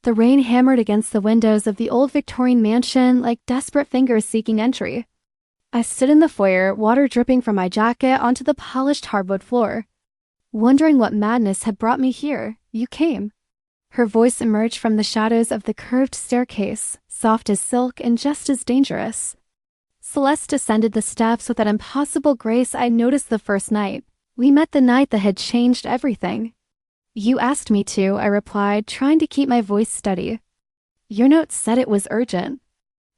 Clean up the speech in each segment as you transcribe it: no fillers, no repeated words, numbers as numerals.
The rain hammered against the windows of the old Victorian mansion like desperate fingers seeking entry. I stood in the foyer, water dripping from my jacket onto the polished hardwood floor. Wondering what madness had brought me here, you came. Her voice emerged from the shadows of the curved staircase, soft as silk and just as dangerous. Celeste descended the steps with that impossible grace I noticed the first night. We met the night that had changed everything. You asked me to, I replied, trying to keep my voice steady. Your note said it was urgent.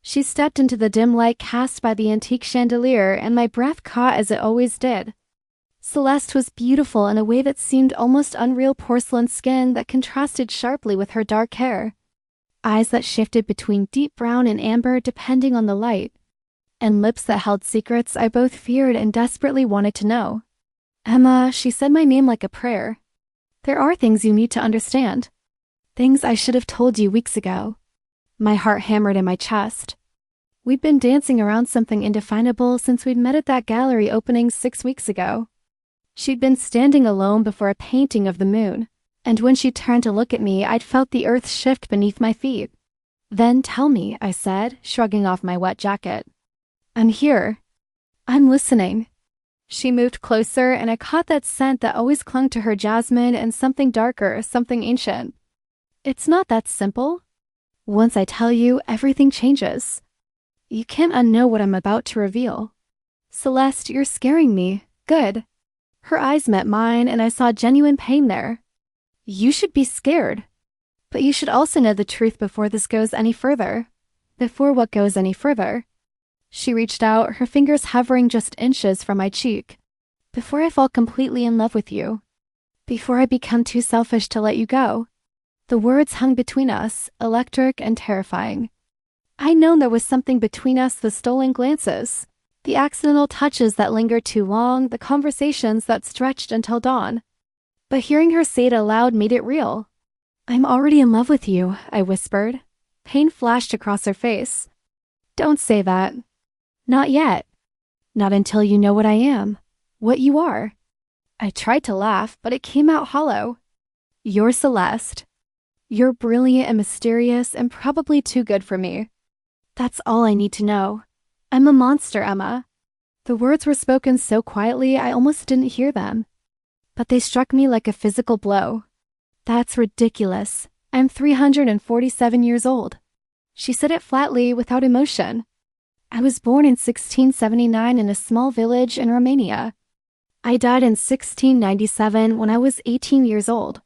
She stepped into the dim light cast by the antique chandelier, and my breath caught as it always did. Celeste was beautiful in a way that seemed almost unreal porcelain skin that contrasted sharply with her dark hair. Eyes that shifted between deep brown and amber depending on the light. And lips that held secrets I both feared and desperately wanted to know. Emma, she said my name like a prayer. There are things you need to understand. Things I should have told you weeks ago. My heart hammered in my chest. We'd been dancing around something indefinable since we'd met at that gallery opening 6 weeks ago. She'd been standing alone before a painting of the moon, and when she turned to look at me, I'd felt the earth shift beneath my feet. Then tell me, I said, shrugging off my wet jacket. I'm here. I'm listening. She moved closer, and I caught that scent that always clung to her, jasmine and something darker, something ancient. It's not that simple. Once I tell you, everything changes. You can't unknow what I'm about to reveal. Celeste, you're scaring me. Good. Her eyes met mine, and I saw genuine pain there. You should be scared. But you should also know the truth before this goes any further. Before what goes any further. She reached out, her fingers hovering just inches from my cheek. Before I fall completely in love with you. Before I become too selfish to let you go. The words hung between us, electric and terrifying. I'd known there was something between us, the stolen glances, the accidental touches that lingered too long, the conversations that stretched until dawn. But hearing her say it aloud made it real. I'm already in love with you, I whispered. Pain flashed across her face. Don't say that. Not yet. Not until you know what I am. What you are. I tried to laugh, but it came out hollow. You're Celeste. You're brilliant and mysterious and probably too good for me. That's all I need to know. I'm a monster, Emma. The words were spoken so quietly I almost didn't hear them. But they struck me like a physical blow. That's ridiculous. I'm 347 years old. She said it flatly, without emotion. I was born in 1679 in a small village in Romania. I died in 1697 when I was 18 years old.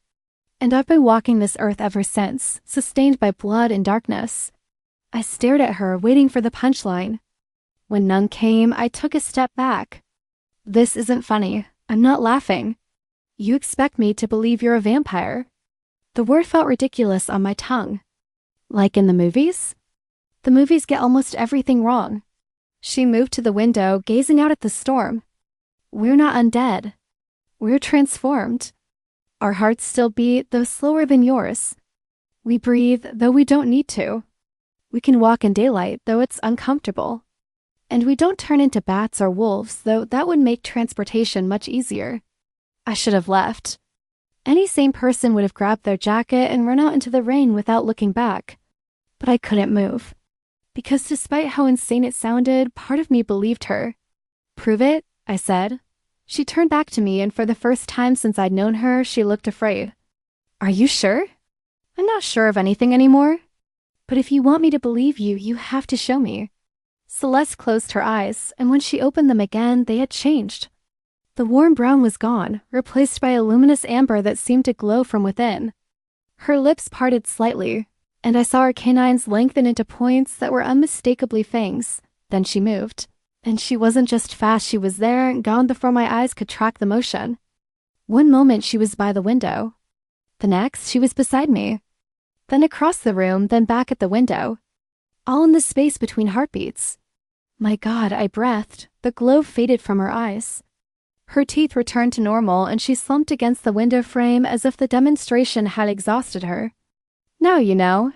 And I've been walking this earth ever since, sustained by blood and darkness. I stared at her, waiting for the punchline. When none came, I took a step back. This isn't funny. I'm not laughing. You expect me to believe you're a vampire. The word felt ridiculous on my tongue. Like in the movies? The movies get almost everything wrong. She moved to the window, gazing out at the storm. We're not undead. We're transformed. Our hearts still beat, though slower than yours. We breathe, though we don't need to. We can walk in daylight, though it's uncomfortable. And we don't turn into bats or wolves, though that would make transportation much easier. I should have left. Any sane person would have grabbed their jacket and run out into the rain without looking back. But I couldn't move. Because despite how insane it sounded, part of me believed her. Prove it, I said. She turned back to me, and for the first time since I'd known her, she looked afraid. Are you sure? I'm not sure of anything anymore. But if you want me to believe you, you have to show me. Celeste closed her eyes, and when she opened them again, they had changed. The warm brown was gone, replaced by a luminous amber that seemed to glow from within. Her lips parted slightly, and I saw her canines lengthen into points that were unmistakably fangs. Then she moved. And she wasn't just fast, she was there, gone before my eyes could track the motion. One moment she was by the window. The next, she was beside me. Then across the room, then back at the window. All in the space between heartbeats. My God, I breathed. The glow faded from her eyes. Her teeth returned to normal, and she slumped against the window frame as if the demonstration had exhausted her. Now you know.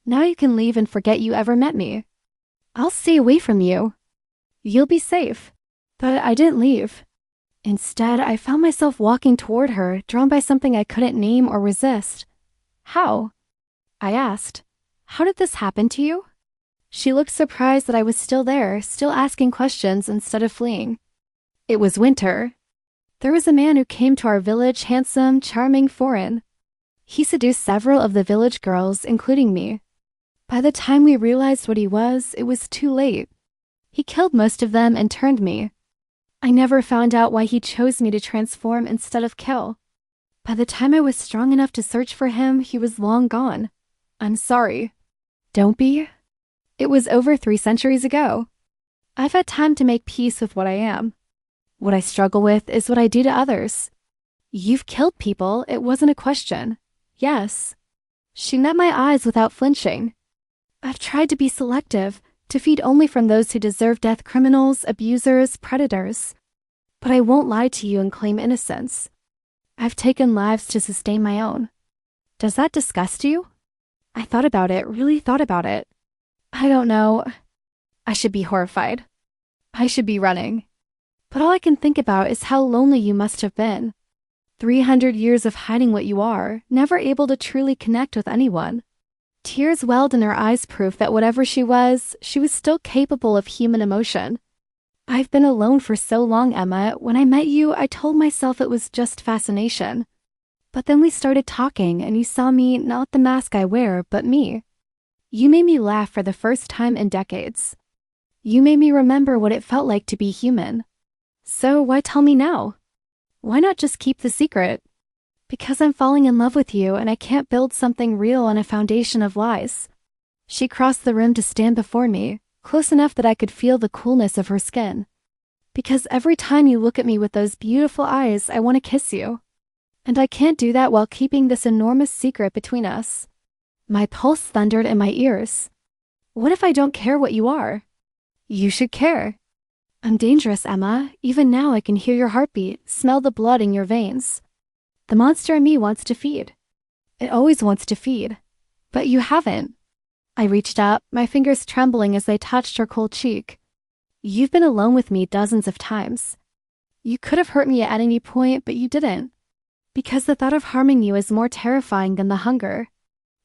Now you can leave and forget you ever met me. I'll stay away from you. You'll be safe. But I didn't leave. Instead, I found myself walking toward her, drawn by something I couldn't name or resist. How? I asked. How did this happen to you? She looked surprised that I was still there, still asking questions instead of fleeing. It was winter. There was a man who came to our village, handsome, charming, foreign. He seduced several of the village girls, including me. By the time we realized what he was, it was too late. He killed most of them and turned me. I never found out why he chose me to transform instead of kill. By the time I was strong enough to search for him, he was long gone. I'm sorry. Don't be. It was over 3 centuries ago. I've had time to make peace with what I am. What I struggle with is what I do to others. You've killed people, it wasn't a question. Yes. She met my eyes without flinching. I've tried to be selective, to feed only from those who deserve death: criminals, abusers, predators. But I won't lie to you and claim innocence. I've taken lives to sustain my own. Does that disgust you? I thought about it, really thought about it. I don't know. I should be horrified. I should be running. But all I can think about is how lonely you must have been. 300 years of hiding what you are, never able to truly connect with anyone. Tears welled in her eyes, proof that whatever she was still capable of human emotion. I've been alone for so long, Emma. When I met you, I told myself it was just fascination. But then we started talking, and you saw me, not the mask I wear, but me. You made me laugh for the first time in decades. You made me remember what it felt like to be human. So why tell me now? Why not just keep the secret? Because I'm falling in love with you, and I can't build something real on a foundation of lies. She crossed the room to stand before me, close enough that I could feel the coolness of her skin. Because every time you look at me with those beautiful eyes, I want to kiss you. And I can't do that while keeping this enormous secret between us. My pulse thundered in my ears. What if I don't care what you are? You should care. I'm dangerous, Emma. Even now I can hear your heartbeat, smell the blood in your veins. The monster in me wants to feed. It always wants to feed. But you haven't. I reached up, my fingers trembling as they touched her cold cheek. You've been alone with me dozens of times. You could have hurt me at any point, but you didn't. Because the thought of harming you is more terrifying than the hunger.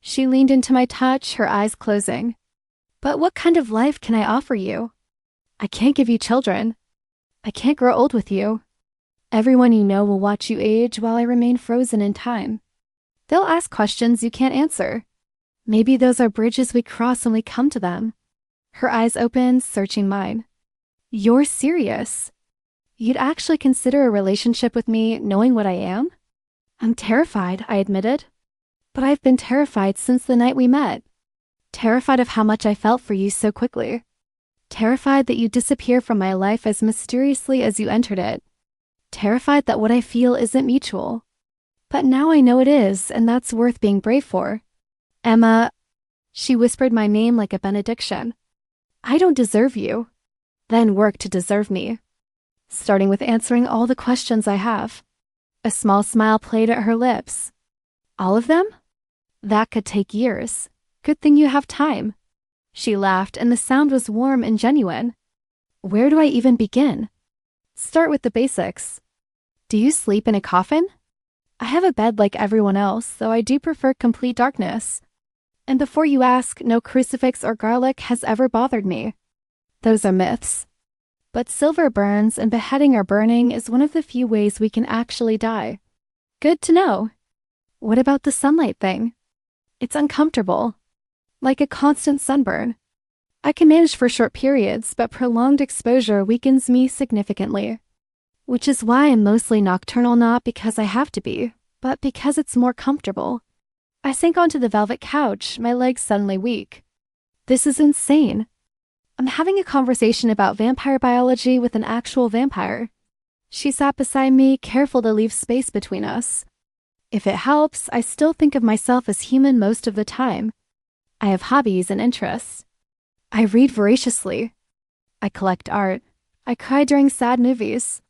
She leaned into my touch, her eyes closing. But what kind of life can I offer you? I can't give you children. I can't grow old with you. Everyone you know will watch you age while I remain frozen in time. They'll ask questions you can't answer. Maybe those are bridges we cross when we come to them. Her eyes opened, searching mine. You're serious? You'd actually consider a relationship with me knowing what I am? I'm terrified, I admitted. But I've been terrified since the night we met. Terrified of how much I felt for you so quickly. Terrified that you disappear from my life as mysteriously as you entered it. Terrified that what I feel isn't mutual. But now I know it is, and that's worth being brave for. Emma, she whispered my name like a benediction. I don't deserve you. Then work to deserve me. Starting with answering all the questions I have. A small smile played at her lips. All of them? That could take years. Good thing you have time. She laughed, and the sound was warm and genuine. Where do I even begin? Start with the basics. Do you sleep in a coffin? I have a bed like everyone else, though I do prefer complete darkness. And before you ask, no crucifix or garlic has ever bothered me. Those are myths. But silver burns and beheading or burning is one of the few ways we can actually die. Good to know. What about the sunlight thing? It's uncomfortable. Like a constant sunburn. I can manage for short periods, but prolonged exposure weakens me significantly. Which is why I'm mostly nocturnal, not because I have to be, but because it's more comfortable. I sank onto the velvet couch, my legs suddenly weak. This is insane. I'm having a conversation about vampire biology with an actual vampire. She sat beside me, careful to leave space between us. If it helps, I still think of myself as human most of the time. I have hobbies and interests. I read voraciously. I collect art. I cry during sad movies.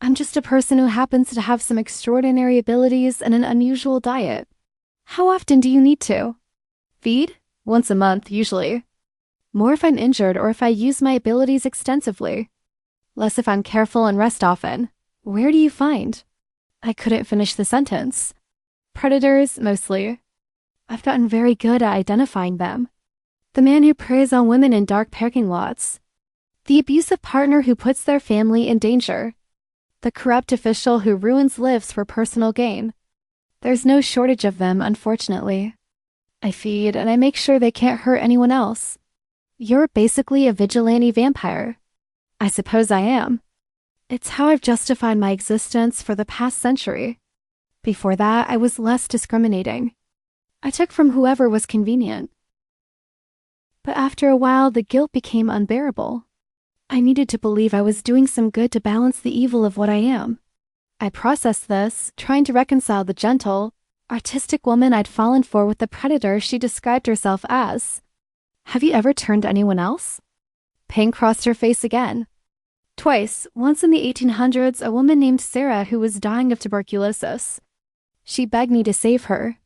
I'm just a person who happens to have some extraordinary abilities and an unusual diet. How often do you need to? Feed? Once a month, usually. More if I'm injured or if I use my abilities extensively. Less if I'm careful and rest often. Where do you find? I couldn't finish the sentence. Predators, mostly. I've gotten very good at identifying them. The man who preys on women in dark parking lots. The abusive partner who puts their family in danger. The corrupt official who ruins lives for personal gain. There's no shortage of them, unfortunately. I feed and I make sure they can't hurt anyone else. You're basically a vigilante vampire. I suppose I am. It's how I've justified my existence for the past century. Before that, I was less discriminating. I took from whoever was convenient. But after a while, the guilt became unbearable. I needed to believe I was doing some good to balance the evil of what I am. I processed this, trying to reconcile the gentle, artistic woman I'd fallen for with the predator she described herself as. Have you ever turned to anyone else? Pain crossed her face again. Twice, once in the 1800s, a woman named Sarah who was dying of tuberculosis. She begged me to save her.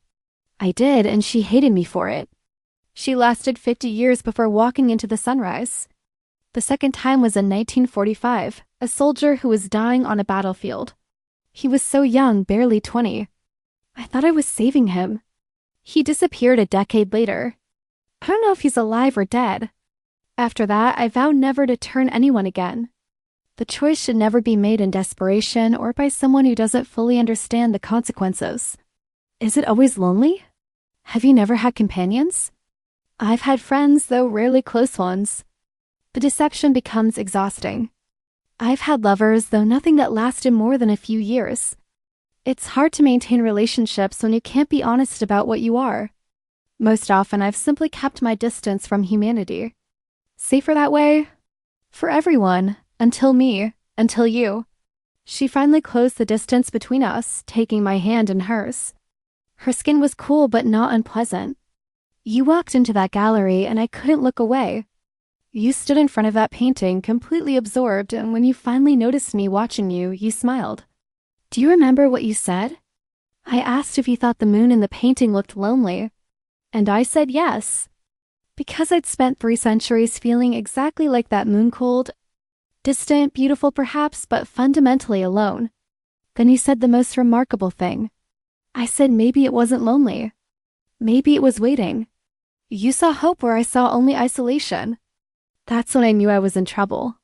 I did, and she hated me for it. She lasted 50 years before walking into the sunrise. The second time was in 1945, a soldier who was dying on a battlefield. He was so young, barely 20. I thought I was saving him. He disappeared a decade later. I don't know if he's alive or dead. After that, I vowed never to turn anyone again. The choice should never be made in desperation or by someone who doesn't fully understand the consequences. Is it always lonely? Have you never had companions? I've had friends, though rarely close ones. The deception becomes exhausting. I've had lovers, though nothing that lasted more than a few years. It's hard to maintain relationships when you can't be honest about what you are. Most often, I've simply kept my distance from humanity. Safer that way? For everyone. Until me. Until you. She finally closed the distance between us, taking my hand in hers. Her skin was cool but not unpleasant. You walked into that gallery and I couldn't look away. You stood in front of that painting, completely absorbed, and when you finally noticed me watching you, you smiled. Do you remember what you said? I asked if you thought the moon in the painting looked lonely. And I said yes. Because I'd spent 3 centuries feeling exactly like that moon, cold, distant, beautiful perhaps, but fundamentally alone. Then you said the most remarkable thing. I said maybe it wasn't lonely. Maybe it was waiting. You saw hope where I saw only isolation. That's when I knew I was in trouble.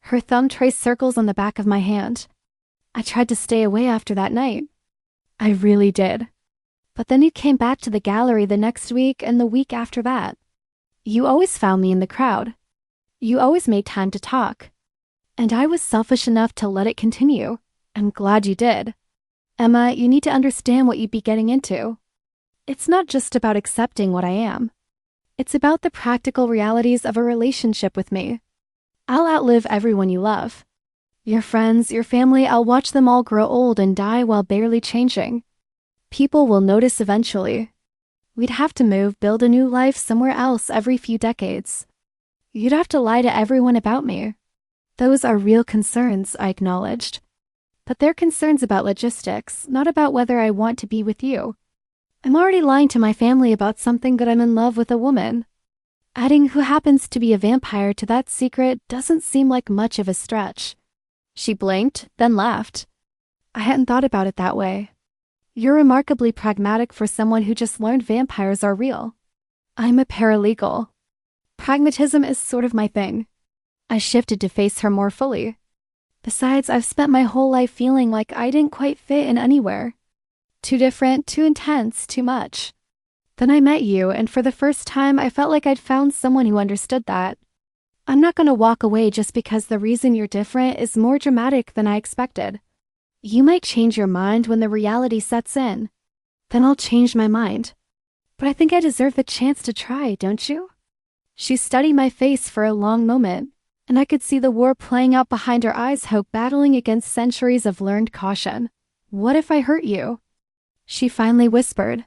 Her thumb traced circles on the back of my hand. I tried to stay away after that night. I really did. But then you came back to the gallery the next week and the week after that. You always found me in the crowd. You always made time to talk. And I was selfish enough to let it continue. I'm glad you did. Emma, you need to understand what you'd be getting into. It's not just about accepting what I am. It's about the practical realities of a relationship with me. I'll outlive everyone you love. Your friends, your family, I'll watch them all grow old and die while barely changing. People will notice eventually. We'd have to move, build a new life somewhere else every few decades. You'd have to lie to everyone about me. Those are real concerns, I acknowledged. But they're concerns about logistics, not about whether I want to be with you. I'm already lying to my family about something that I'm in love with a woman. Adding who happens to be a vampire to that secret doesn't seem like much of a stretch. She blinked, then laughed. I hadn't thought about it that way. You're remarkably pragmatic for someone who just learned vampires are real. I'm a paralegal. Pragmatism is sort of my thing. I shifted to face her more fully. Besides, I've spent my whole life feeling like I didn't quite fit in anywhere. Too different, too intense, too much. Then I met you, and for the first time, I felt like I'd found someone who understood that. I'm not going to walk away just because the reason you're different is more dramatic than I expected. You might change your mind when the reality sets in. Then I'll change my mind. But I think I deserve the chance to try, don't you? She studied my face for a long moment, and I could see the war playing out behind her eyes, hope battling against centuries of learned caution. What if I hurt you? She finally whispered.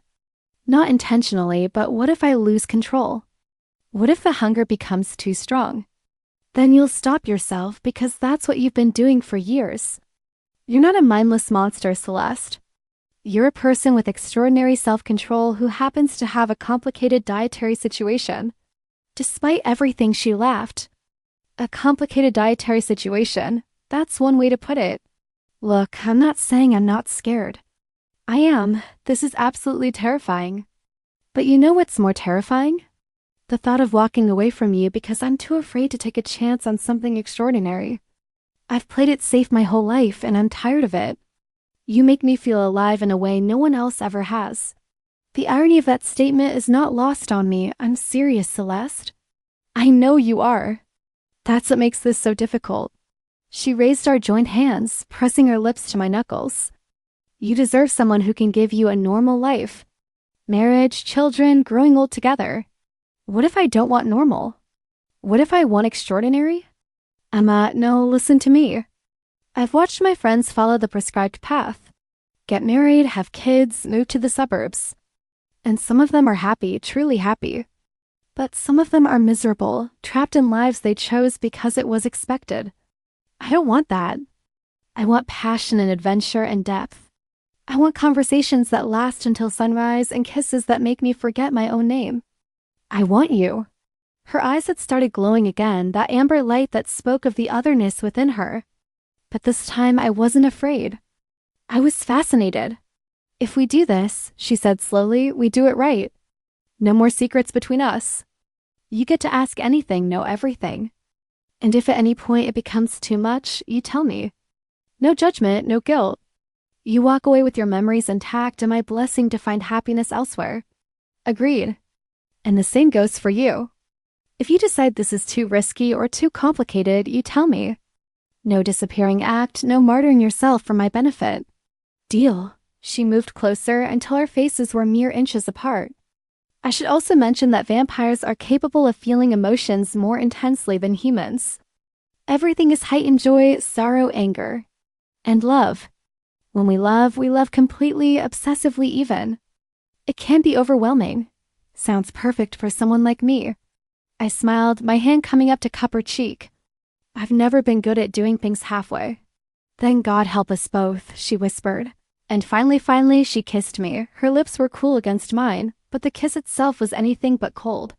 Not intentionally, but what if I lose control? What if the hunger becomes too strong? Then you'll stop yourself because that's what you've been doing for years. You're not a mindless monster, Celeste. You're a person with extraordinary self-control who happens to have a complicated dietary situation. Despite everything, she laughed. A complicated dietary situation, that's one way to put it. Look, I'm not saying I'm not scared. I am. This is absolutely terrifying. But you know what's more terrifying? The thought of walking away from you because I'm too afraid to take a chance on something extraordinary. I've played it safe my whole life and I'm tired of it. You make me feel alive in a way no one else ever has. The irony of that statement is not lost on me. I'm serious, Celeste. I know you are. That's what makes this so difficult. She raised our joined hands, pressing her lips to my knuckles. You deserve someone who can give you a normal life. Marriage, children, growing old together. What if I don't want normal? What if I want extraordinary? Emma, no, listen to me. I've watched my friends follow the prescribed path. Get married, have kids, move to the suburbs. And some of them are happy, truly happy. But some of them are miserable, trapped in lives they chose because it was expected. I don't want that. I want passion and adventure and depth. I want conversations that last until sunrise and kisses that make me forget my own name. I want you. Her eyes had started glowing again, that amber light that spoke of the otherness within her. But this time I wasn't afraid. I was fascinated. If we do this, she said slowly, we do it right. No more secrets between us. You get to ask anything, know everything. And if at any point it becomes too much, you tell me. No judgment, no guilt. You walk away with your memories intact and my blessing to find happiness elsewhere. Agreed. And the same goes for you. If you decide this is too risky or too complicated, you tell me. No disappearing act, no martyring yourself for my benefit. Deal. She moved closer until our faces were mere inches apart. I should also mention that vampires are capable of feeling emotions more intensely than humans. Everything is heightened joy, sorrow, anger. And love. When we love completely, obsessively even. It can be overwhelming. Sounds perfect for someone like me. I smiled, my hand coming up to cup her cheek. I've never been good at doing things halfway. Then God help us both, she whispered. And finally, she kissed me. Her lips were cool against mine, but the kiss itself was anything but cold.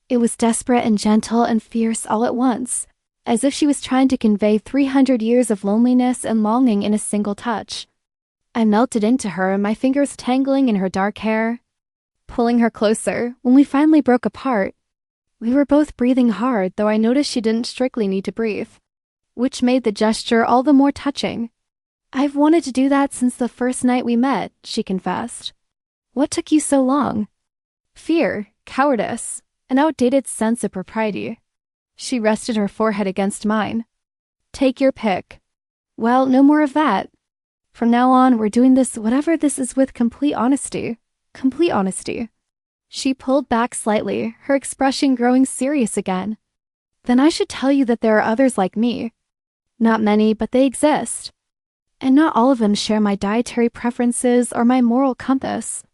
It was desperate and gentle and fierce all at once, as if she was trying to convey 300 years of loneliness and longing in a single touch. I melted into her, my fingers tangling in her dark hair, pulling her closer. When we finally broke apart, we were both breathing hard, though I noticed she didn't strictly need to breathe, which made the gesture all the more touching. I've wanted to do that since the first night we met, she confessed. What took you so long? Fear, cowardice, an outdated sense of propriety. She rested her forehead against mine. Take your pick. Well, no more of that. From now on, we're doing this, whatever this is, with complete honesty. Complete honesty. She pulled back slightly, her expression growing serious again. Then I should tell you that there are others like me. Not many, but they exist. And not all of them share my dietary preferences or my moral compass.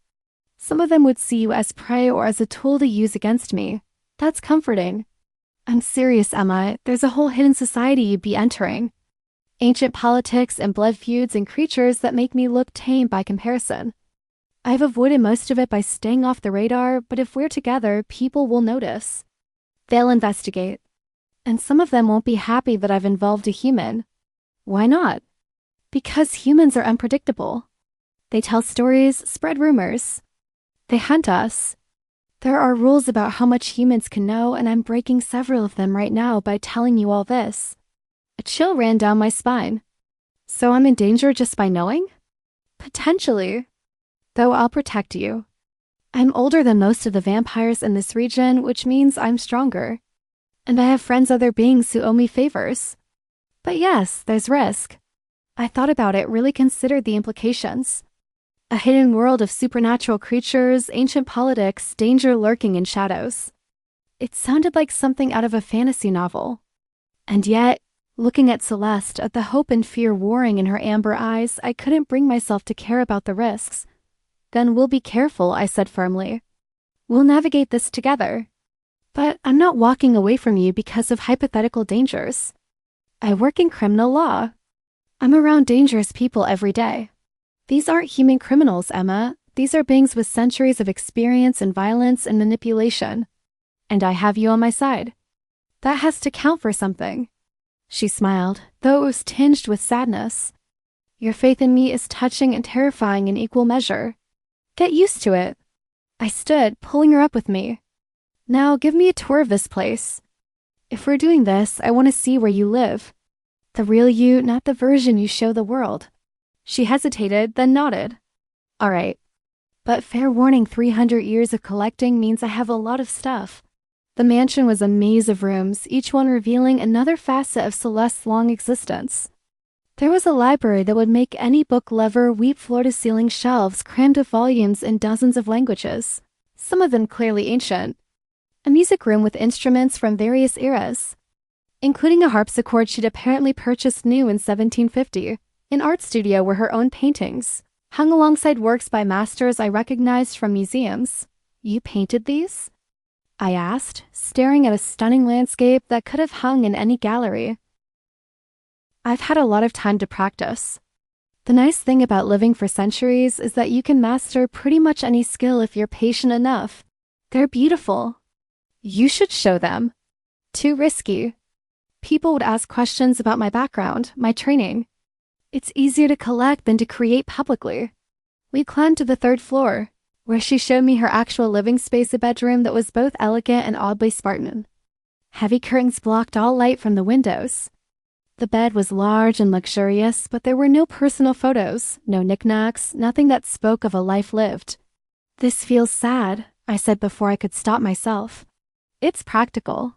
Some of them would see you as prey or as a tool to use against me. That's comforting. I'm serious, Emma. There's a whole hidden society you'd be entering. Ancient politics and blood feuds and creatures that make me look tame by comparison. I've avoided most of it by staying off the radar, but if we're together, people will notice. They'll investigate. And some of them won't be happy that I've involved a human. Why not? Because humans are unpredictable. They tell stories, spread rumors. They hunt us. There are rules about how much humans can know, and I'm breaking several of them right now by telling you all this. A chill ran down my spine. So I'm in danger just by knowing? Potentially. Though I'll protect you. I'm older than most of the vampires in this region, which means I'm stronger. And I have friends, other beings who owe me favors. But yes, there's risk. I thought about it, really considered the implications. A hidden world of supernatural creatures, ancient politics, danger lurking in shadows. It sounded like something out of a fantasy novel. And yet, looking at Celeste, at the hope and fear warring in her amber eyes, I couldn't bring myself to care about the risks. Then we'll be careful, I said firmly. We'll navigate this together. But I'm not walking away from you because of hypothetical dangers. I work in criminal law. I'm around dangerous people every day. These aren't human criminals, Emma. These are beings with centuries of experience in violence and manipulation. And I have you on my side. That has to count for something. She smiled, though it was tinged with sadness. Your faith in me is touching and terrifying in equal measure. Get used to it. I stood, pulling her up with me. Now give me a tour of this place. If we're doing this, I want to see where you live. The real you, not the version you show the world. She hesitated, then nodded. All right. But fair warning, 300 years of collecting means I have a lot of stuff. The mansion was a maze of rooms, each one revealing another facet of Celeste's long existence. There was a library that would make any book lover weep, floor-to-ceiling shelves crammed with volumes in dozens of languages, some of them clearly ancient. A music room with instruments from various eras, including a harpsichord she'd apparently purchased new in 1750, an art studio where her own paintings hung alongside works by masters I recognized from museums. You painted these? I asked, staring at a stunning landscape that could have hung in any gallery. I've had a lot of time to practice. The nice thing about living for centuries is that you can master pretty much any skill if you're patient enough. They're beautiful. You should show them. Too risky. People would ask questions about my background, my training. It's easier to collect than to create publicly. We climbed to the 3rd floor, where she showed me her actual living space, a bedroom that was both elegant and oddly Spartan. Heavy curtains blocked all light from the windows. The bed was large and luxurious, but there were no personal photos, no knickknacks, nothing that spoke of a life lived. This feels sad, I said before I could stop myself. It's practical.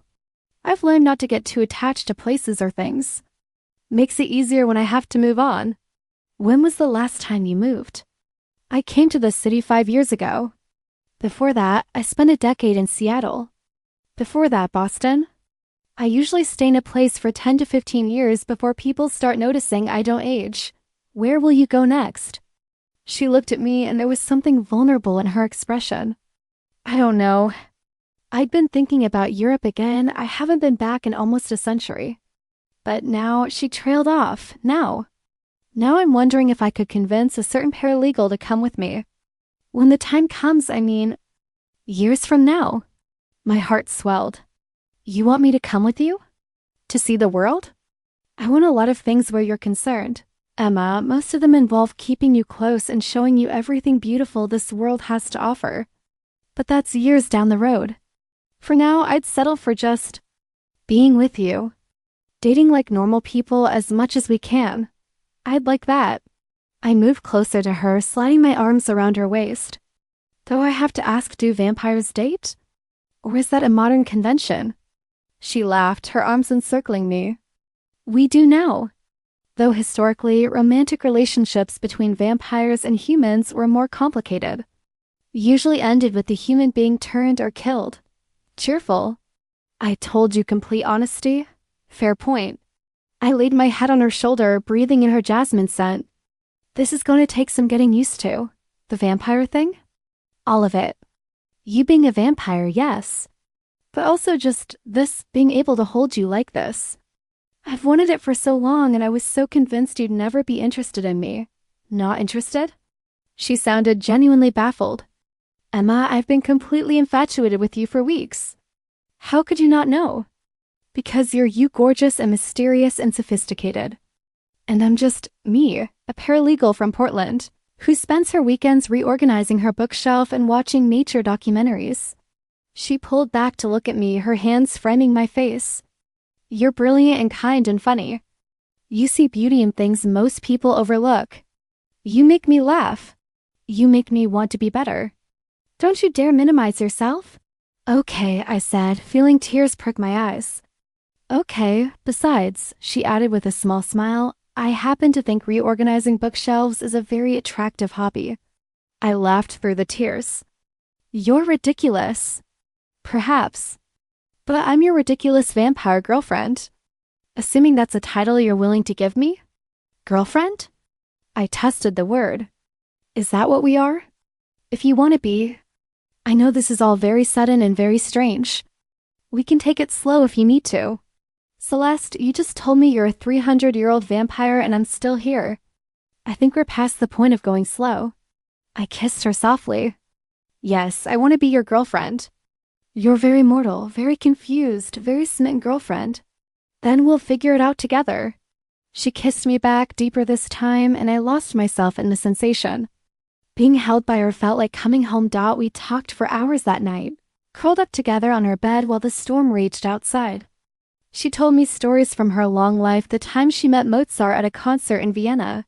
I've learned not to get too attached to places or things. Makes it easier when I have to move on. When was the last time you moved? I came to the city 5 years ago. Before that, I spent a decade in Seattle. Before that, Boston. I usually stay in a place for 10 to 15 years before people start noticing I don't age. Where will you go next? She looked at me and there was something vulnerable in her expression. I don't know. I'd been thinking about Europe again. I haven't been back in almost a century. But now she trailed off. Now I'm wondering if I could convince a certain paralegal to come with me. When the time comes, I mean, years from now. My heart swelled. You want me to come with you? To see the world? I want a lot of things where you're concerned. Emma, most of them involve keeping you close and showing you everything beautiful this world has to offer. But that's years down the road. For now, I'd settle for just being with you. Dating like normal people as much as we can. I'd like that. I moved closer to her, sliding my arms around her waist. Though I have to ask, do vampires date? Or is that a modern convention? She laughed, her arms encircling me. We do now. Though historically, romantic relationships between vampires and humans were more complicated. Usually ended with the human being turned or killed. Cheerful. I told you complete honesty. Fair point. I laid my head on her shoulder, breathing in her jasmine scent. This is going to take some getting used to. The vampire thing? All of it. You being a vampire, yes. But also just this being able to hold you like this. I've wanted it for so long and I was so convinced you'd never be interested in me. Not interested? She sounded genuinely baffled. Emma, I've been completely infatuated with you for weeks. How could you not know? Because you're gorgeous and mysterious and sophisticated. And I'm just me, a paralegal from Portland, who spends her weekends reorganizing her bookshelf and watching nature documentaries. She pulled back to look at me, her hands framing my face. You're brilliant and kind and funny. You see beauty in things most people overlook. You make me laugh. You make me want to be better. Don't you dare minimize yourself. Okay, I said, feeling tears prick my eyes. Okay, besides, she added with a small smile, I happen to think reorganizing bookshelves is a very attractive hobby. I laughed through the tears. You're ridiculous. Perhaps. But I'm your ridiculous vampire girlfriend. Assuming that's a title you're willing to give me? Girlfriend? I tested the word. Is that what we are? If you want to be. I know this is all very sudden and very strange. We can take it slow if you need to. Celeste, you just told me you're a 300-year-old vampire and I'm still here. I think we're past the point of going slow. I kissed her softly. Yes, I want to be your girlfriend. Your very mortal, very confused, very smitten girlfriend. Then we'll figure it out together. She kissed me back deeper this time and I lost myself in the sensation. Being held by her felt like coming home. We talked for hours that night, curled up together on her bed while the storm raged outside. She told me stories from her long life, the time she met Mozart at a concert in Vienna,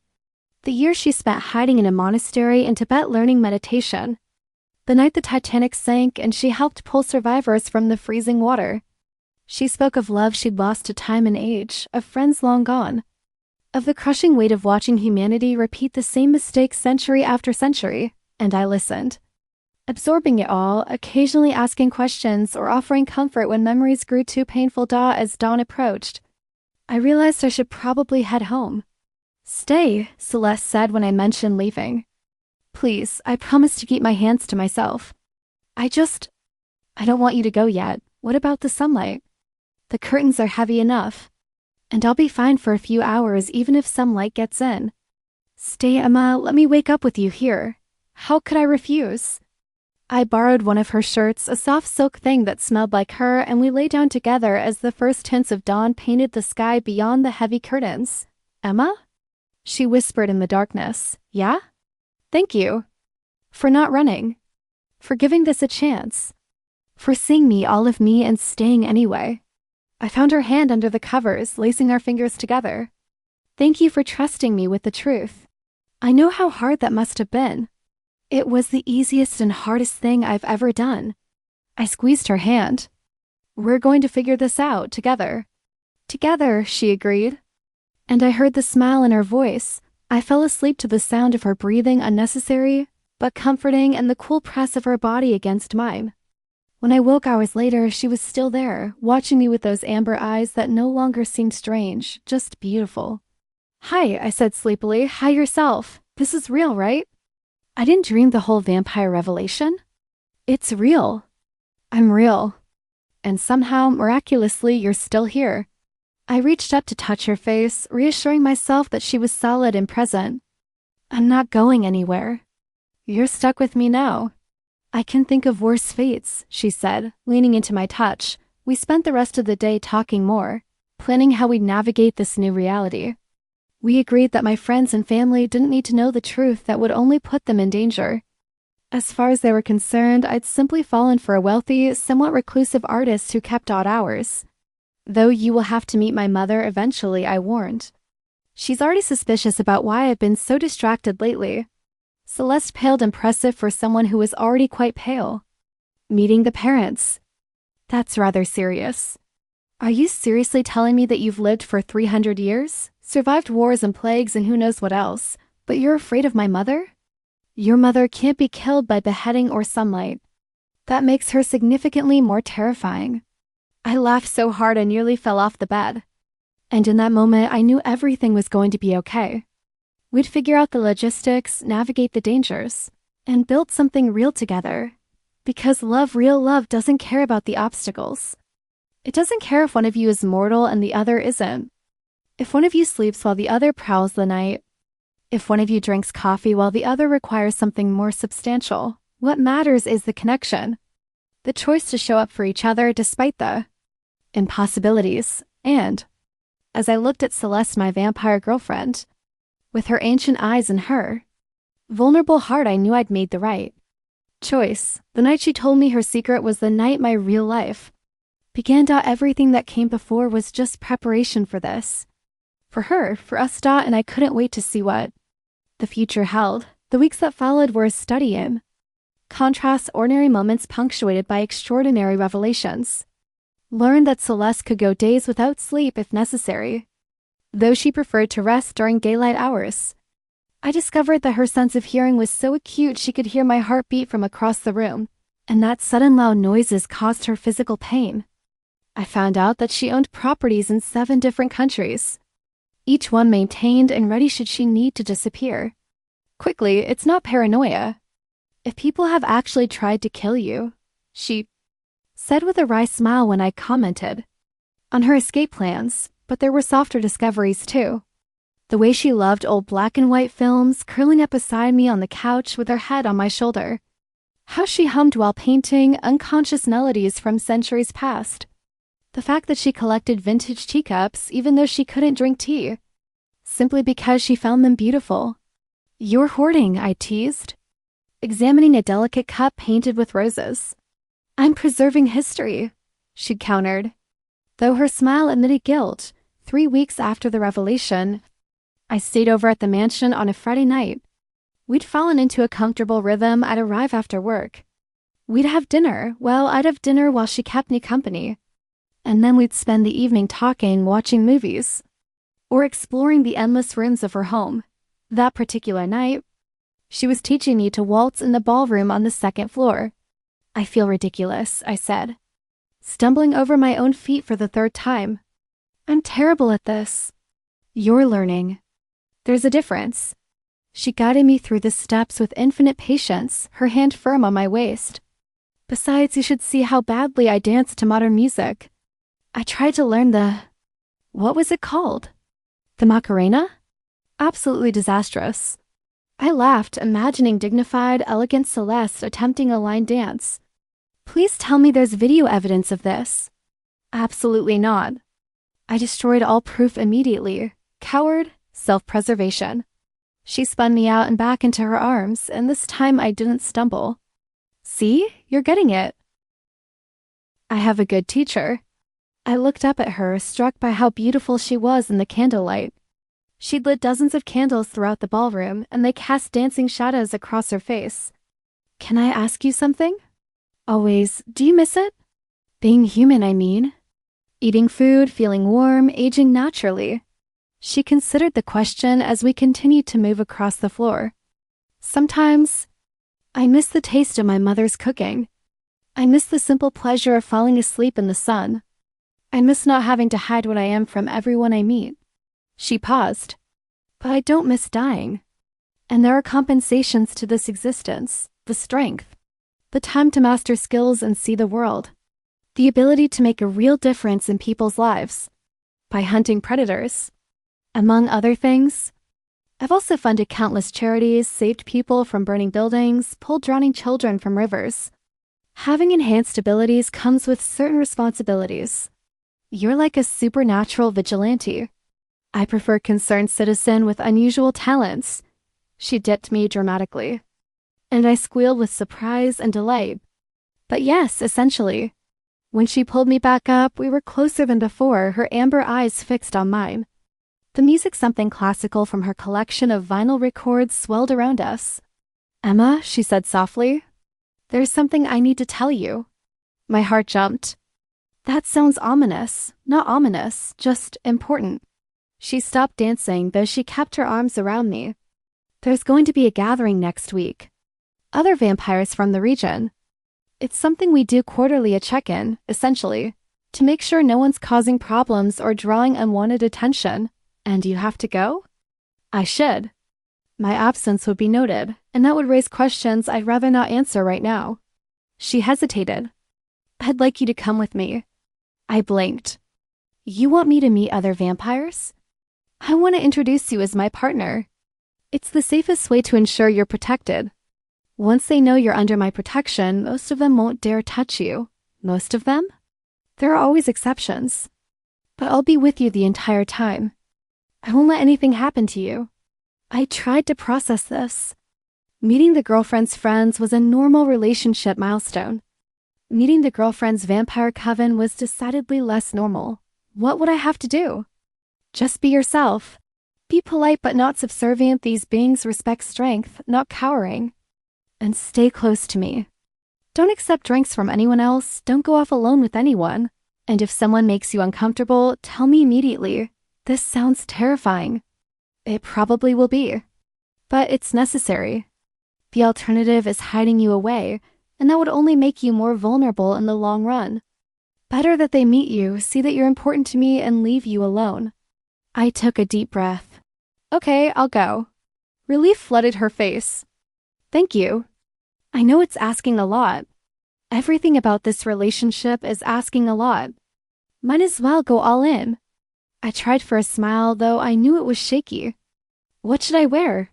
the year she spent hiding in a monastery in Tibet learning meditation, the night the Titanic sank and she helped pull survivors from the freezing water. She spoke of love she'd lost to time and age, of friends long gone, of the crushing weight of watching humanity repeat the same mistakes century after century, and I listened, absorbing it all, occasionally asking questions or offering comfort when memories grew too painful. As dawn approached, I realized I should probably head home. "Stay," Celeste said when I mentioned leaving. "Please, I promise to keep my hands to myself. I don't want you to go yet. What about the sunlight? The curtains are heavy enough, and I'll be fine for a few hours even if some light gets in." "Stay, Emma, let me wake up with you here. How could I refuse?" I borrowed one of her shirts, a soft silk thing that smelled like her, and we lay down together as the first hints of dawn painted the sky beyond the heavy curtains. "Emma?" she whispered in the darkness. "Yeah? Thank you. For not running. For giving this a chance. For seeing me, all of me, and staying anyway." I found her hand under the covers, lacing our fingers together. "Thank you for trusting me with the truth. I know how hard that must have been. It was the easiest and hardest thing I've ever done." I squeezed her hand. "We're going to figure this out together." "Together," she agreed. And I heard the smile in her voice. I fell asleep to the sound of her breathing, unnecessary, but comforting, and the cool press of her body against mine. When I woke hours later, she was still there, watching me with those amber eyes that no longer seemed strange, just beautiful. "Hi," I said sleepily. "Hi yourself. This is real, right? I didn't dream the whole vampire revelation. It's real. I'm real. And somehow, miraculously, you're still here." I reached up to touch her face, reassuring myself that she was solid and present. "I'm not going anywhere. You're stuck with me now." "I can think of worse fates," she said, leaning into my touch. We spent the rest of the day talking more, planning how we'd navigate this new reality. We agreed that my friends and family didn't need to know the truth that would only put them in danger. As far as they were concerned, I'd simply fallen for a wealthy, somewhat reclusive artist who kept odd hours. "Though you will have to meet my mother eventually," I warned. "She's already suspicious about why I've been so distracted lately." Celeste paled, impressive for someone who was already quite pale. "Meeting the parents. That's rather serious. Are you seriously telling me that you've lived for 300 years, survived wars and plagues and who knows what else, but you're afraid of my mother? Your mother can't be killed by beheading or sunlight. That makes her significantly more terrifying." I laughed so hard I nearly fell off the bed. And in that moment, I knew everything was going to be okay. We'd figure out the logistics, navigate the dangers, and build something real together. Because love, real love, doesn't care about the obstacles. It doesn't care if one of you is mortal and the other isn't. If one of you sleeps while the other prowls the night. If one of you drinks coffee while the other requires something more substantial. What matters is the connection. The choice to show up for each other despite the impossibilities. And as I looked at Celeste, my vampire girlfriend, with her ancient eyes and her vulnerable heart, I knew I'd made the right choice. The night she told me her secret was the night my real life began. Everything that came before was just preparation for this. For her, for us. And I couldn't wait to see what the future held. The weeks that followed were a study in contrast, ordinary moments punctuated by extraordinary revelations. Learned that Celeste could go days without sleep if necessary, though she preferred to rest during daylight hours. I discovered that her sense of hearing was so acute she could hear my heartbeat from across the room, and that sudden loud noises caused her physical pain. I found out that she owned properties in 7 different countries, each one maintained and ready should she need to disappear. Quickly, it's not paranoia. If people have actually tried to kill you, she said with a wry smile when I commented on her escape plans, but there were softer discoveries too. The way she loved old black and white films, curling up beside me on the couch with her head on my shoulder. How she hummed while painting, unconscious melodies from centuries past. The fact that she collected vintage teacups even though she couldn't drink tea, simply because she found them beautiful. "You're hoarding," I teased. examining a delicate cup painted with roses. I'm preserving history, she countered. Though her smile admitted guilt, 3 weeks after the revelation, I stayed over at the mansion on a Friday night. We'd fallen into a comfortable rhythm. I'd arrive after work. We'd have dinner. Well, I'd have dinner while she kept me company. And then we'd spend the evening talking, watching movies, or exploring the endless rooms of her home. That particular night, she was teaching me to waltz in the ballroom on the second floor. I feel ridiculous, I said, stumbling over my own feet for the third time. I'm terrible at this. You're learning. There's a difference. She guided me through the steps with infinite patience, her hand firm on my waist. Besides, you should see how badly I dance to modern music. I tried to learn what was it called? The Macarena? Absolutely disastrous. I laughed, imagining dignified, elegant Celeste attempting a line dance. Please tell me there's video evidence of this. Absolutely not. I destroyed all proof immediately. Coward, self-preservation. She spun me out and back into her arms, and this time I didn't stumble. See? You're getting it. I have a good teacher. I looked up at her, struck by how beautiful she was in the candlelight. She'd lit dozens of candles throughout the ballroom, and they cast dancing shadows across her face. Can I ask you something? Always. Do you miss it? Being human, I mean. Eating food, feeling warm, aging naturally. She considered the question as we continued to move across the floor. Sometimes, I miss the taste of my mother's cooking. I miss the simple pleasure of falling asleep in the sun. I miss not having to hide what I am from everyone I meet. She paused. But I don't miss dying. And there are compensations to this existence, the strength, the time to master skills and see the world, the ability to make a real difference in people's lives by hunting predators. Among other things, I've also funded countless charities, saved people from burning buildings, pulled drowning children from rivers. Having enhanced abilities comes with certain responsibilities. You're like a supernatural vigilante. I prefer concerned citizen with unusual talents. She dipped me dramatically, and I squealed with surprise and delight. But yes, essentially. When she pulled me back up, we were closer than before, her amber eyes fixed on mine. The music, something classical from her collection of vinyl records, swelled around us. Emma, she said softly, there's something I need to tell you. My heart jumped. That sounds ominous. Not ominous, just important. She stopped dancing, though she kept her arms around me. There's going to be a gathering next week. Other vampires from the region. It's something we do quarterly, a check-in, essentially, to make sure no one's causing problems or drawing unwanted attention. And you have to go? I should. My absence would be noted, and that would raise questions I'd rather not answer right now. She hesitated. I'd like you to come with me. I blinked. You want me to meet other vampires? I want to introduce you as my partner. It's the safest way to ensure you're protected. Once they know you're under my protection, most of them won't dare touch you. Most of them? There are always exceptions. But I'll be with you the entire time. I won't let anything happen to you. I tried to process this. Meeting the girlfriend's friends was a normal relationship milestone. Meeting the girlfriend's vampire coven was decidedly less normal. What would I have to do? Just be yourself. Be polite but not subservient. These beings respect strength, not cowering. And stay close to me. Don't accept drinks from anyone else. Don't go off alone with anyone. And if someone makes you uncomfortable, tell me immediately. This sounds terrifying. It probably will be. But it's necessary. The alternative is hiding you away, and that would only make you more vulnerable in the long run. Better that they meet you, see that you're important to me, and leave you alone. I took a deep breath. Okay, I'll go. Relief flooded her face. Thank you. I know it's asking a lot. Everything about this relationship is asking a lot. Might as well go all in. I tried for a smile, though I knew it was shaky. What should I wear?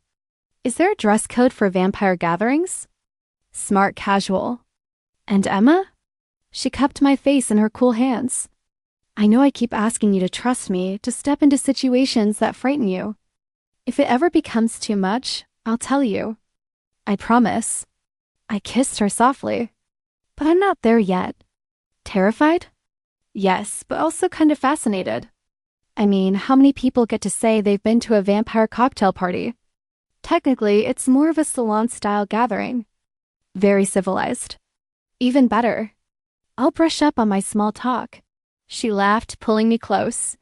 Is there a dress code for vampire gatherings? Smart casual. And Emma? She cupped my face in her cool hands. I know I keep asking you to trust me, to step into situations that frighten you. If it ever becomes too much, I'll tell you. I promise. I kissed her softly. But I'm not there yet. Terrified? Yes, but also kind of fascinated. I mean, how many people get to say they've been to a vampire cocktail party? Technically, it's more of a salon-style gathering. Very civilized. Even better. I'll brush up on my small talk. She laughed, pulling me close.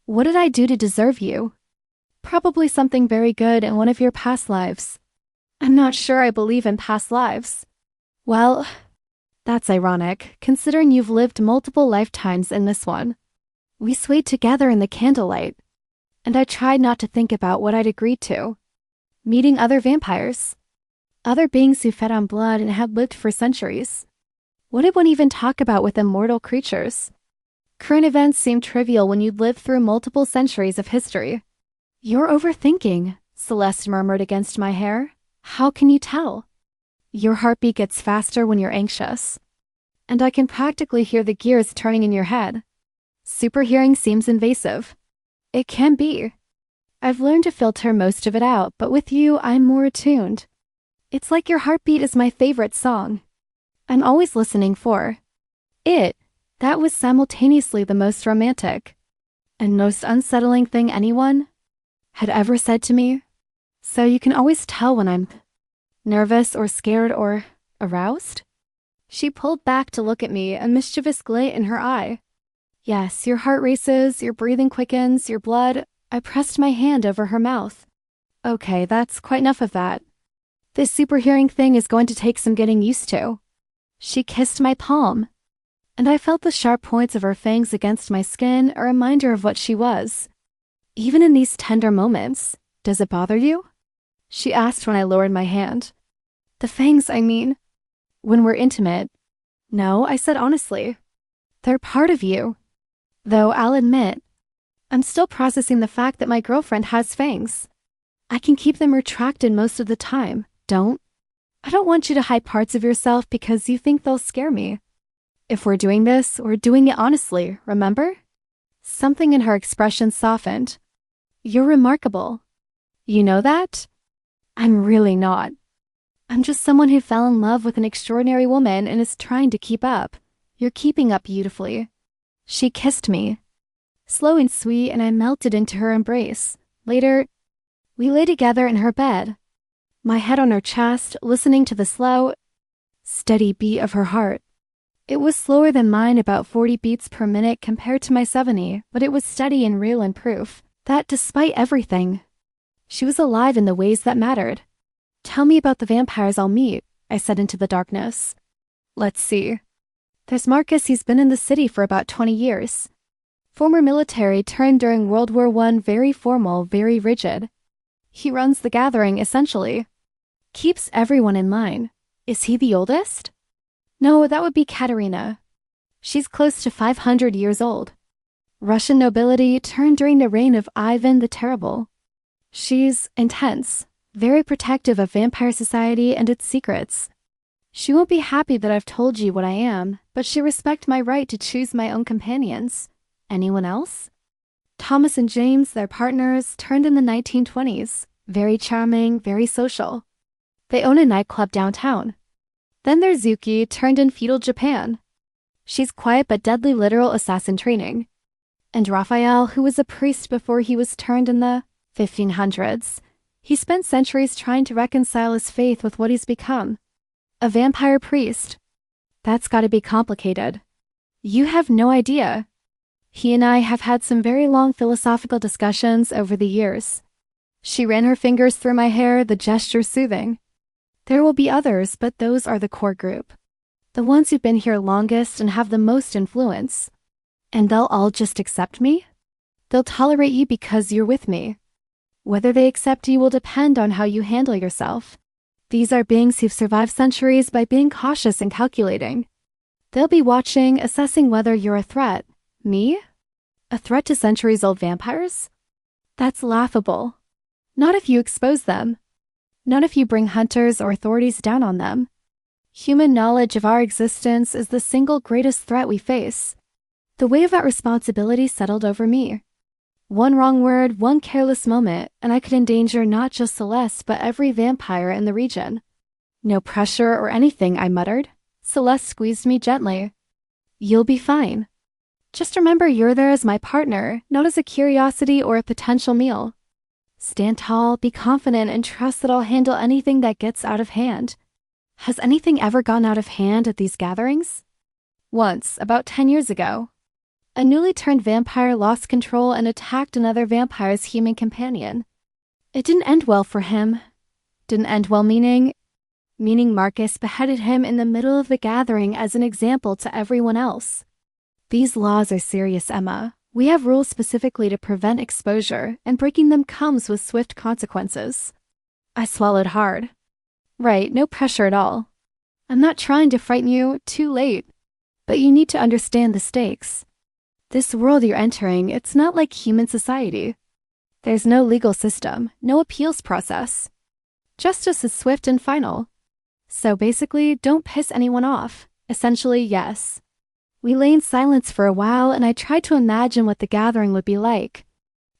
What did I do to deserve you? Probably something very good in one of your past lives. I'm not sure I believe in past lives. Well, that's ironic, considering you've lived multiple lifetimes in this one. We swayed together in the candlelight, and I tried not to think about what I'd agreed to. Meeting other vampires. Other beings who fed on blood and had lived for centuries. What did one even talk about with immortal creatures? Current events seem trivial when you'd lived through multiple centuries of history. You're overthinking, Celeste murmured against my hair. How can you tell? Your heartbeat gets faster when you're anxious. And I can practically hear the gears turning in your head. Superhearing seems invasive. It can be. I've learned to filter most of it out, but with you, I'm more attuned. It's like your heartbeat is my favorite song. I'm always listening for it. That was simultaneously the most romantic and most unsettling thing anyone had ever said to me. So you can always tell when I'm nervous or scared or aroused? She pulled back to look at me, a mischievous glint in her eye. Yes, your heart races, your breathing quickens, your blood. I pressed my hand over her mouth. Okay, that's quite enough of that. This superhearing thing is going to take some getting used to. She kissed my palm, and I felt the sharp points of her fangs against my skin, a reminder of what she was. Even in these tender moments, does it bother you? She asked when I lowered my hand. The fangs, I mean. When we're intimate. No, I said honestly. They're part of you. Though I'll admit, I'm still processing the fact that my girlfriend has fangs. I can keep them retracted most of the time. I don't want you to hide parts of yourself because you think they'll scare me. If we're doing this, we're doing it honestly, remember? Something in her expression softened. You're remarkable. You know that? I'm really not. I'm just someone who fell in love with an extraordinary woman and is trying to keep up. You're keeping up beautifully. She kissed me. Slow and sweet, and I melted into her embrace. Later, we lay together in her bed. My head on her chest, listening to the slow, steady beat of her heart. It was slower than mine, about 40 beats per minute compared to my 70, but it was steady and real and proof that despite everything, she was alive in the ways that mattered. Tell me about the vampires I'll meet, I said into the darkness. Let's see. There's Marcus, he's been in the city for about 20 years. Former military, turned during World War I, very formal, very rigid. He runs the gathering, essentially. Keeps everyone in line. Is he the oldest? No, that would be Katerina. She's close to 500 years old. Russian nobility, turned during the reign of Ivan the Terrible. She's intense, very protective of vampire society and its secrets. She won't be happy that I've told you what I am, but she'll respect my right to choose my own companions. Anyone else? Thomas and James, their partners, turned in the 1920s. Very charming, very social. They own a nightclub downtown. Then there's Zuki, turned in feudal Japan. She's quiet but deadly literal assassin training. And Raphael, who was a priest before he was turned in the 1500s. He spent centuries trying to reconcile his faith with what he's become. A vampire priest. That's gotta be complicated. You have no idea. He and I have had some very long philosophical discussions over the years. She ran her fingers through my hair, the gesture soothing. There will be others, but those are the core group. The ones who've been here longest and have the most influence. And they'll all just accept me? They'll tolerate you because you're with me. Whether they accept you will depend on how you handle yourself. These are beings who've survived centuries by being cautious and calculating. They'll be watching, assessing whether you're a threat. Me? A threat to centuries-old vampires? That's laughable. Not if you expose them. Not if you bring hunters or authorities down on them. Human knowledge of our existence is the single greatest threat we face. The weight of that responsibility settled over me. One wrong word, one careless moment, and I could endanger not just Celeste but every vampire in the region. No pressure or anything, I muttered. Celeste squeezed me gently. You'll be fine. Just remember you're there as my partner, not as a curiosity or a potential meal. Stand tall, be confident, and trust that I'll handle anything that gets out of hand. Has anything ever gone out of hand at these gatherings? Once, about 10 years ago. A newly turned vampire lost control and attacked another vampire's human companion. It didn't end well for him. Didn't end well meaning Marcus beheaded him in the middle of the gathering as an example to everyone else. These laws are serious, Emma. We have rules specifically to prevent exposure, and breaking them comes with swift consequences. I swallowed hard. Right, no pressure at all. I'm not trying to frighten you, too late. But you need to understand the stakes. This world you're entering, it's not like human society. There's no legal system, no appeals process. Justice is swift and final. So basically, don't piss anyone off. Essentially, yes. We lay in silence for a while, and I tried to imagine what the gathering would be like.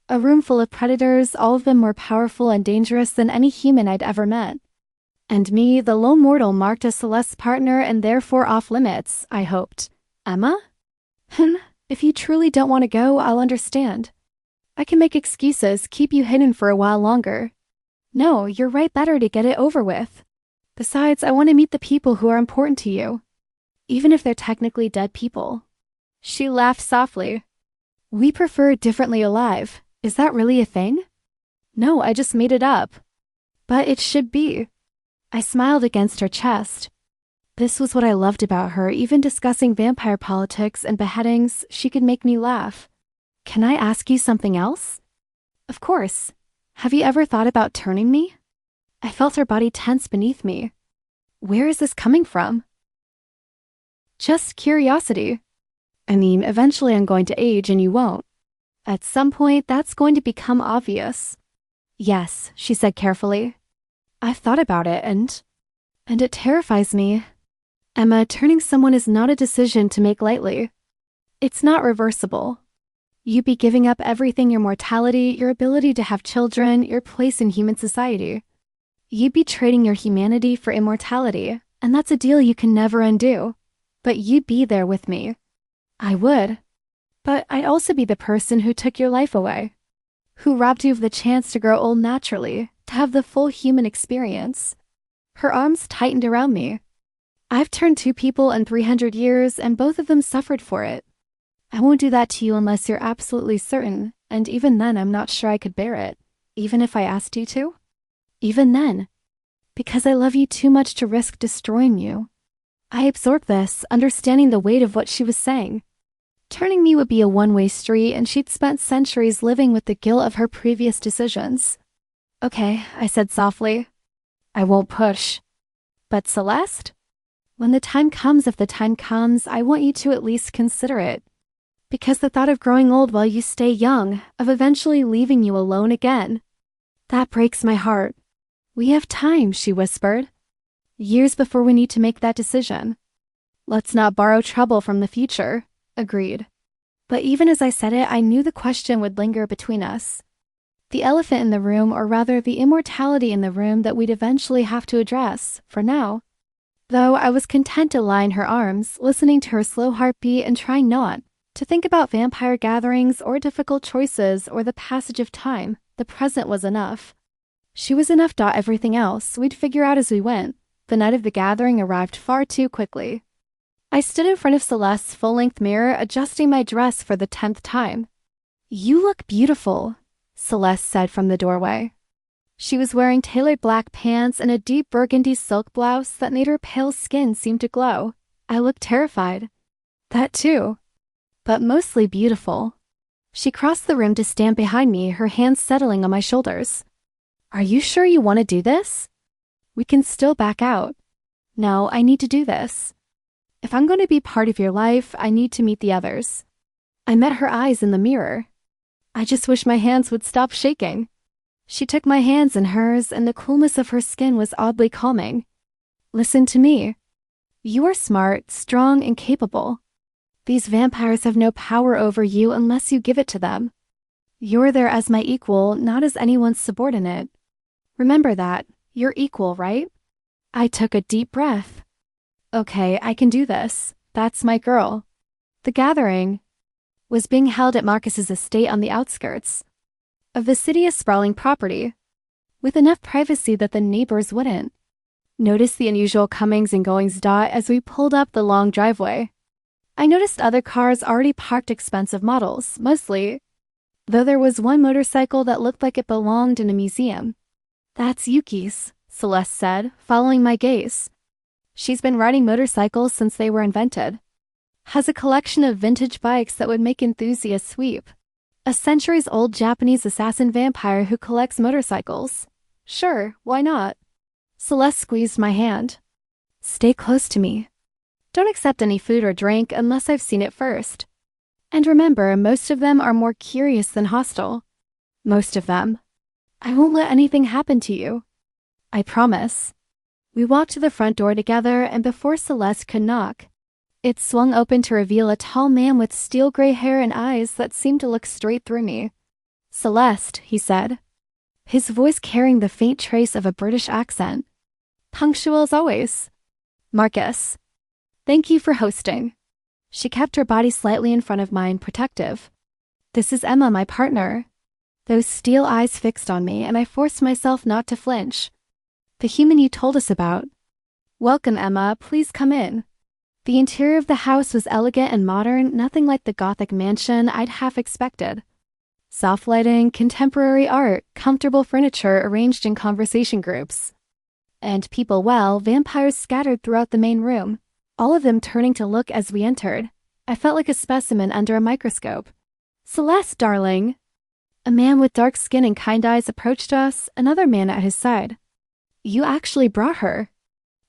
A room full of predators, all of them more powerful and dangerous than any human I'd ever met. And me, the lone mortal marked as Celeste's partner and therefore off limits, I hoped. Emma? If you truly don't want to go, I'll understand. I can make excuses, keep you hidden for a while longer. No, you're right, better to get it over with. Besides, I want to meet the people who are important to you. Even if they're technically dead people. She laughed softly. We prefer differently alive. Is that really a thing? No, I just made it up. But it should be. I smiled against her chest. This was what I loved about her. Even discussing vampire politics and beheadings, she could make me laugh. Can I ask you something else? Of course. Have you ever thought about turning me? I felt her body tense beneath me. Where is this coming from? Just curiosity. I mean, eventually I'm going to age and you won't. At some point, that's going to become obvious. Yes, she said carefully. I've thought about it and it terrifies me. Emma, turning someone is not a decision to make lightly. It's not reversible. You'd be giving up everything, your mortality, your ability to have children, your place in human society. You'd be trading your humanity for immortality, and that's a deal you can never undo. But you'd be there with me. I would. But I'd also be the person who took your life away. Who robbed you of the chance to grow old naturally, to have the full human experience. Her arms tightened around me. I've turned 2 people in 300 years, and both of them suffered for it. I won't do that to you unless you're absolutely certain, and even then I'm not sure I could bear it, even if I asked you to. Even then. Because I love you too much to risk destroying you. I absorbed this, understanding the weight of what she was saying. Turning me would be a one-way street, and she'd spent centuries living with the guilt of her previous decisions. Okay, I said softly. I won't push. But Celeste? When the time comes, if the time comes, I want you to at least consider it. Because the thought of growing old while you stay young, of eventually leaving you alone again, that breaks my heart. We have time, she whispered. Years before we need to make that decision. Let's not borrow trouble from the future, agreed. But even as I said it, I knew the question would linger between us. The elephant in the room, or rather the immortality in the room that we'd eventually have to address, for now. Though I was content to lie in her arms, listening to her slow heartbeat and trying not to think about vampire gatherings or difficult choices or the passage of time, the present was enough. She was enough. Everything else we'd figure out as we went. The night of the gathering arrived far too quickly. I stood in front of Celeste's full-length mirror, adjusting my dress for the 10th time. You look beautiful, Celeste said from the doorway. She was wearing tailored black pants and a deep burgundy silk blouse that made her pale skin seem to glow. I looked terrified. That too. But mostly beautiful. She crossed the room to stand behind me, her hands settling on my shoulders. Are you sure you want to do this? We can still back out. No, I need to do this. If I'm going to be part of your life, I need to meet the others. I met her eyes in the mirror. I just wish my hands would stop shaking. She took my hands in hers, and the coolness of her skin was oddly calming. Listen to me. You are smart, strong, and capable. These vampires have no power over you unless you give it to them. You're there as my equal, not as anyone's subordinate. Remember that. You're equal, right? I took a deep breath. Okay, I can do this. That's my girl. The gathering was being held at Marcus's estate on the outskirts of the city's sprawling property, with enough privacy that the neighbors wouldn't notice the unusual comings and goings as we pulled up the long driveway. I noticed other cars already parked, expensive models, mostly, though there was one motorcycle that looked like it belonged in a museum. That's Yuki's, Celeste said, following my gaze. She's been riding motorcycles since they were invented. Has a collection of vintage bikes that would make enthusiasts weep. A centuries-old Japanese assassin vampire who collects motorcycles. Sure, why not? Celeste squeezed my hand. Stay close to me. Don't accept any food or drink unless I've seen it first. And remember, most of them are more curious than hostile. Most of them. I won't let anything happen to you. I promise. We walked to the front door together, and before Celeste could knock, it swung open to reveal a tall man with steel gray hair and eyes that seemed to look straight through me. Celeste, he said, his voice carrying the faint trace of a British accent. Punctual as always. Marcus. Thank you for hosting. She kept her body slightly in front of mine, protective. This is Emma, my partner. Those steel eyes fixed on me, and I forced myself not to flinch. The human you told us about. Welcome, Emma. Please come in. The interior of the house was elegant and modern, nothing like the Gothic mansion I'd half expected. Soft lighting, contemporary art, comfortable furniture arranged in conversation groups. And people, vampires scattered throughout the main room, all of them turning to look as we entered. I felt like a specimen under a microscope. Celeste, darling. A man with dark skin and kind eyes approached us, another man at his side. You actually brought her.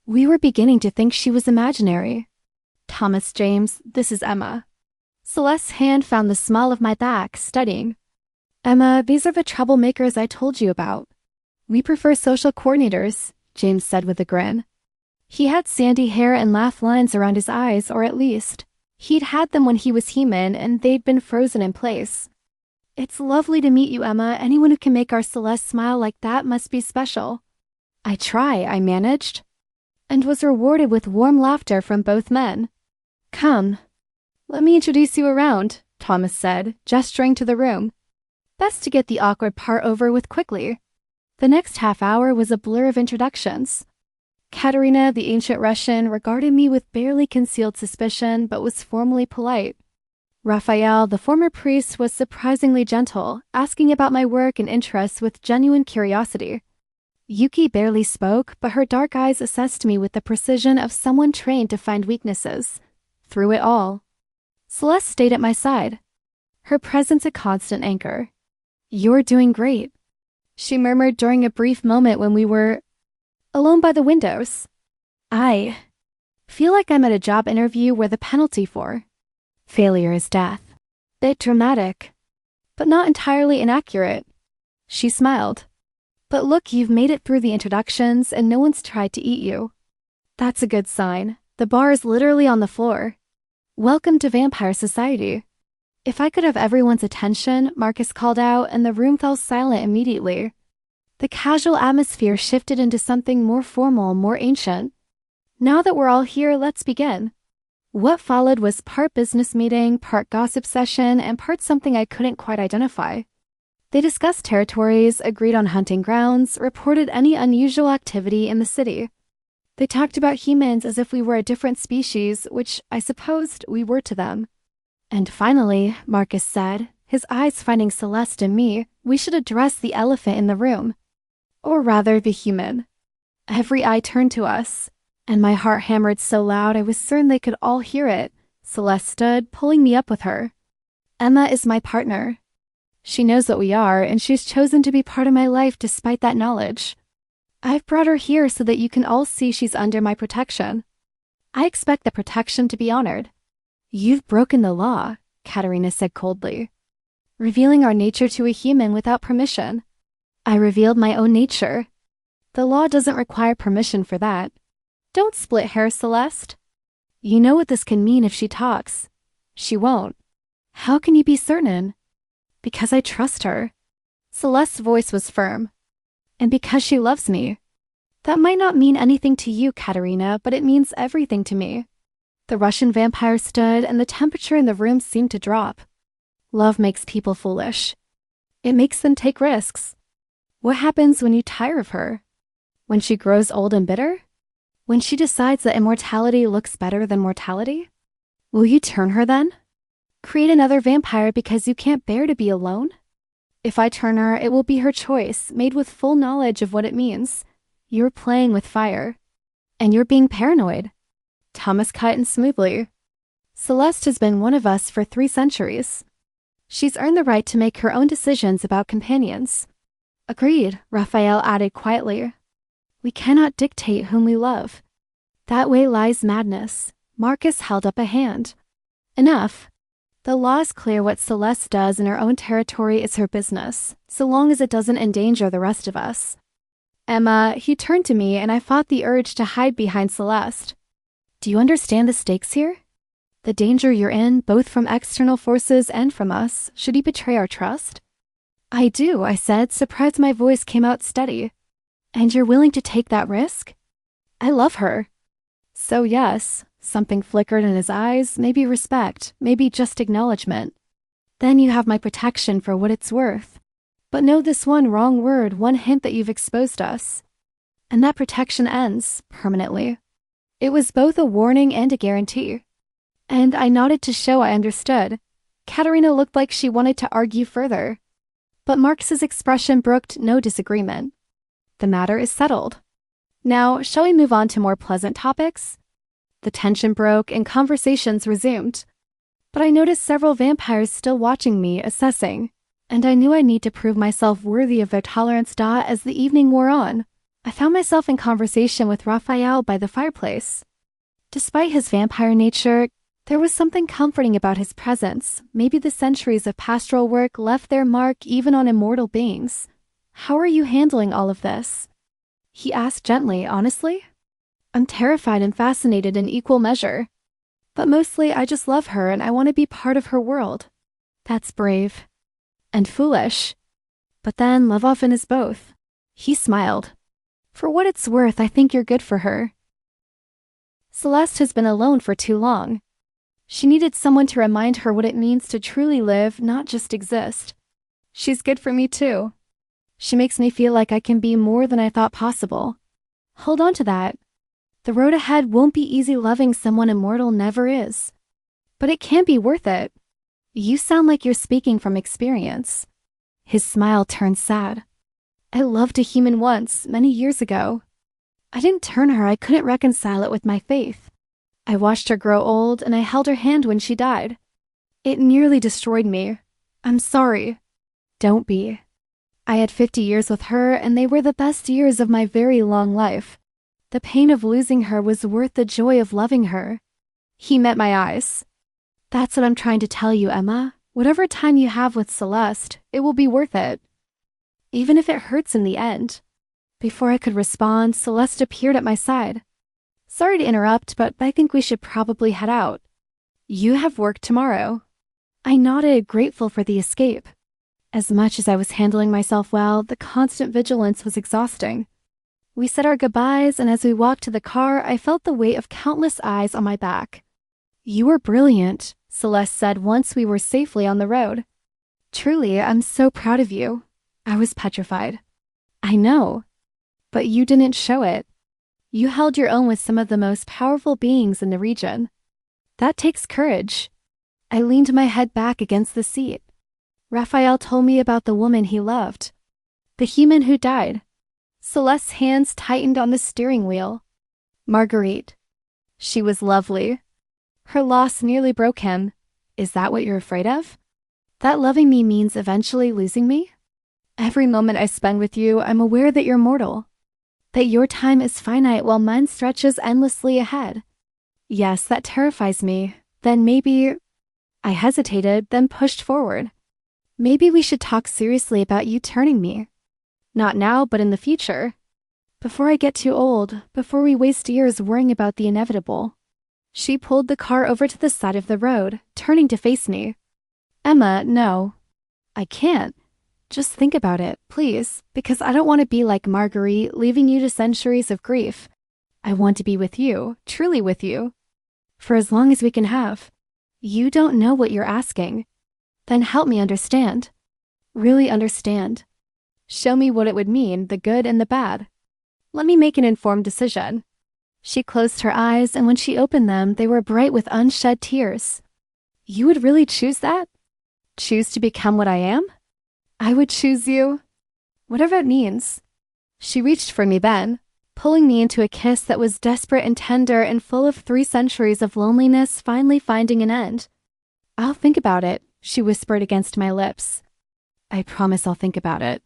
We were beginning to think she was imaginary. Thomas James, this is Emma. Celeste's hand found the small of my back, studying. Emma, these are the troublemakers I told you about. We prefer social coordinators, James said with a grin. He had sandy hair and laugh lines around his eyes, or at least, he'd had them when he was human, and they'd been frozen in place. It's lovely to meet you, Emma. Anyone who can make our Celeste smile like that must be special. I try, I managed, and was rewarded with warm laughter from both men. Come. Let me introduce you around, Thomas said, gesturing to the room. Best to get the awkward part over with quickly. The next half hour was a blur of introductions. Katerina, the ancient Russian, regarded me with barely concealed suspicion, but was formally polite. Raphael, the former priest, was surprisingly gentle, asking about my work and interests with genuine curiosity. Yuki barely spoke, but her dark eyes assessed me with the precision of someone trained to find weaknesses. Through it all, Celeste stayed at my side, her presence a constant anchor. You're doing great, she murmured during a brief moment when we were alone by the windows. I feel like I'm at a job interview where the penalty for failure is death. Bit dramatic, but not entirely inaccurate. She smiled. But look, you've made it through the introductions and no one's tried to eat you. That's a good sign. The bar is literally on the floor. Welcome to Vampire Society. If I could have everyone's attention, Marcus called out, and the room fell silent immediately. The casual atmosphere shifted into something more formal, more ancient. Now that we're all here, let's begin. What followed was part business meeting, part gossip session, and part something I couldn't quite identify. They discussed territories, agreed on hunting grounds, reported any unusual activity in the city. They talked about humans as if we were a different species, which I supposed we were to them. And finally, Marcus said, his eyes finding Celeste and me, we should address the elephant in the room. Or rather, the human. Every eye turned to us, and my heart hammered so loud I was certain they could all hear it. Celeste stood, pulling me up with her. Emma is my partner. She knows what we are, and she's chosen to be part of my life despite that knowledge. I've brought her here so that you can all see she's under my protection. I expect the protection to be honored. You've broken the law, Katerina said coldly, revealing our nature to a human without permission. I revealed my own nature. The law doesn't require permission for that. Don't split hairs, Celeste. You know what this can mean if she talks. She won't. How can you be certain? Because I trust her. Celeste's voice was firm. And because she loves me. That might not mean anything to you, Katerina, but it means everything to me. The Russian vampire stood, and the temperature in the room seemed to drop. Love makes people foolish. It makes them take risks. What happens when you tire of her? When she grows old and bitter? When she decides that immortality looks better than mortality? Will you turn her then? Create another vampire because you can't bear to be alone? If I turn her, it will be her choice, made with full knowledge of what it means. You're playing with fire. And you're being paranoid. Thomas cut in smoothly. Celeste has been one of us for 3 centuries. She's earned the right to make her own decisions about companions. Agreed, Raphael added quietly. We cannot dictate whom we love. That way lies madness. Marcus held up a hand. Enough. The law is clear. What Celeste does in her own territory is her business, so long as it doesn't endanger the rest of us. Emma, he turned to me and I fought the urge to hide behind Celeste. Do you understand the stakes here? The danger you're in, both from external forces and from us, should you betray our trust? I do, I said, surprised my voice came out steady. And you're willing to take that risk? I love her. So yes, something flickered in his eyes, maybe respect, maybe just acknowledgement. Then you have my protection for what it's worth. But know this one wrong word, one hint that you've exposed us. And that protection ends, permanently. It was both a warning and a guarantee. And I nodded to show I understood. Katerina looked like she wanted to argue further. But Marcus's expression brooked no disagreement. The matter is settled. Now, shall we move on to more pleasant topics? The tension broke and conversations resumed. But I noticed several vampires still watching me, assessing. And I knew I need to prove myself worthy of their tolerance. As the evening wore on, I found myself in conversation with Raphael by the fireplace. Despite his vampire nature, there was something comforting about his presence. Maybe the centuries of pastoral work left their mark even on immortal beings. How are you handling all of this? He asked gently, honestly. I'm terrified and fascinated in equal measure. But mostly I just love her and I want to be part of her world. That's brave. And foolish. But then love often is both. He smiled. For what it's worth, I think you're good for her. Celeste has been alone for too long. She needed someone to remind her what it means to truly live, not just exist. She's good for me too. She makes me feel like I can be more than I thought possible. Hold on to that. The road ahead won't be easy. Loving someone immortal never is. But it can be worth it. You sound like you're speaking from experience. His smile turned sad. I loved a human once, many years ago. I didn't turn her. I couldn't reconcile it with my faith. I watched her grow old and I held her hand when she died. It nearly destroyed me. I'm sorry. Don't be. I had 50 years with her and they were the best years of my very long life. The pain of losing her was worth the joy of loving her. He met my eyes. That's what I'm trying to tell you, Emma. Whatever time you have with Celeste, it will be worth it. Even if it hurts in the end. Before I could respond, Celeste appeared at my side. Sorry to interrupt, but I think we should probably head out. You have work tomorrow. I nodded, grateful for the escape. As much as I was handling myself well, the constant vigilance was exhausting. We said our goodbyes, and as we walked to the car, I felt the weight of countless eyes on my back. You were brilliant, Celeste said once we were safely on the road. Truly, I'm so proud of you. I was petrified. I know. But you didn't show it. You held your own with some of the most powerful beings in the region. That takes courage. I leaned my head back against the seat. Raphael told me about the woman he loved. The human who died. Celeste's hands tightened on the steering wheel. Marguerite. She was lovely. Her loss nearly broke him. Is that what you're afraid of? That loving me means eventually losing me? Every moment I spend with you, I'm aware that you're mortal. That your time is finite while mine stretches endlessly ahead. Yes, that terrifies me. Then maybe... I hesitated, then pushed forward. Maybe we should talk seriously about you turning me. Not now, but in the future. Before I get too old, before we waste years worrying about the inevitable. She pulled the car over to the side of the road, turning to face me. Emma, no. I can't. Just think about it, please, because I don't want to be like Marguerite, leaving you to centuries of grief. I want to be with you, truly with you, for as long as we can have. You don't know what you're asking. Then help me understand. Really understand. Show me what it would mean, the good and the bad. Let me make an informed decision. She closed her eyes, and when she opened them, they were bright with unshed tears. You would really choose that? Choose to become what I am? I would choose you. Whatever it means. She reached for me then, pulling me into a kiss that was desperate and tender and full of 3 centuries of loneliness finally finding an end. I'll think about it, she whispered against my lips. I promise I'll think about it.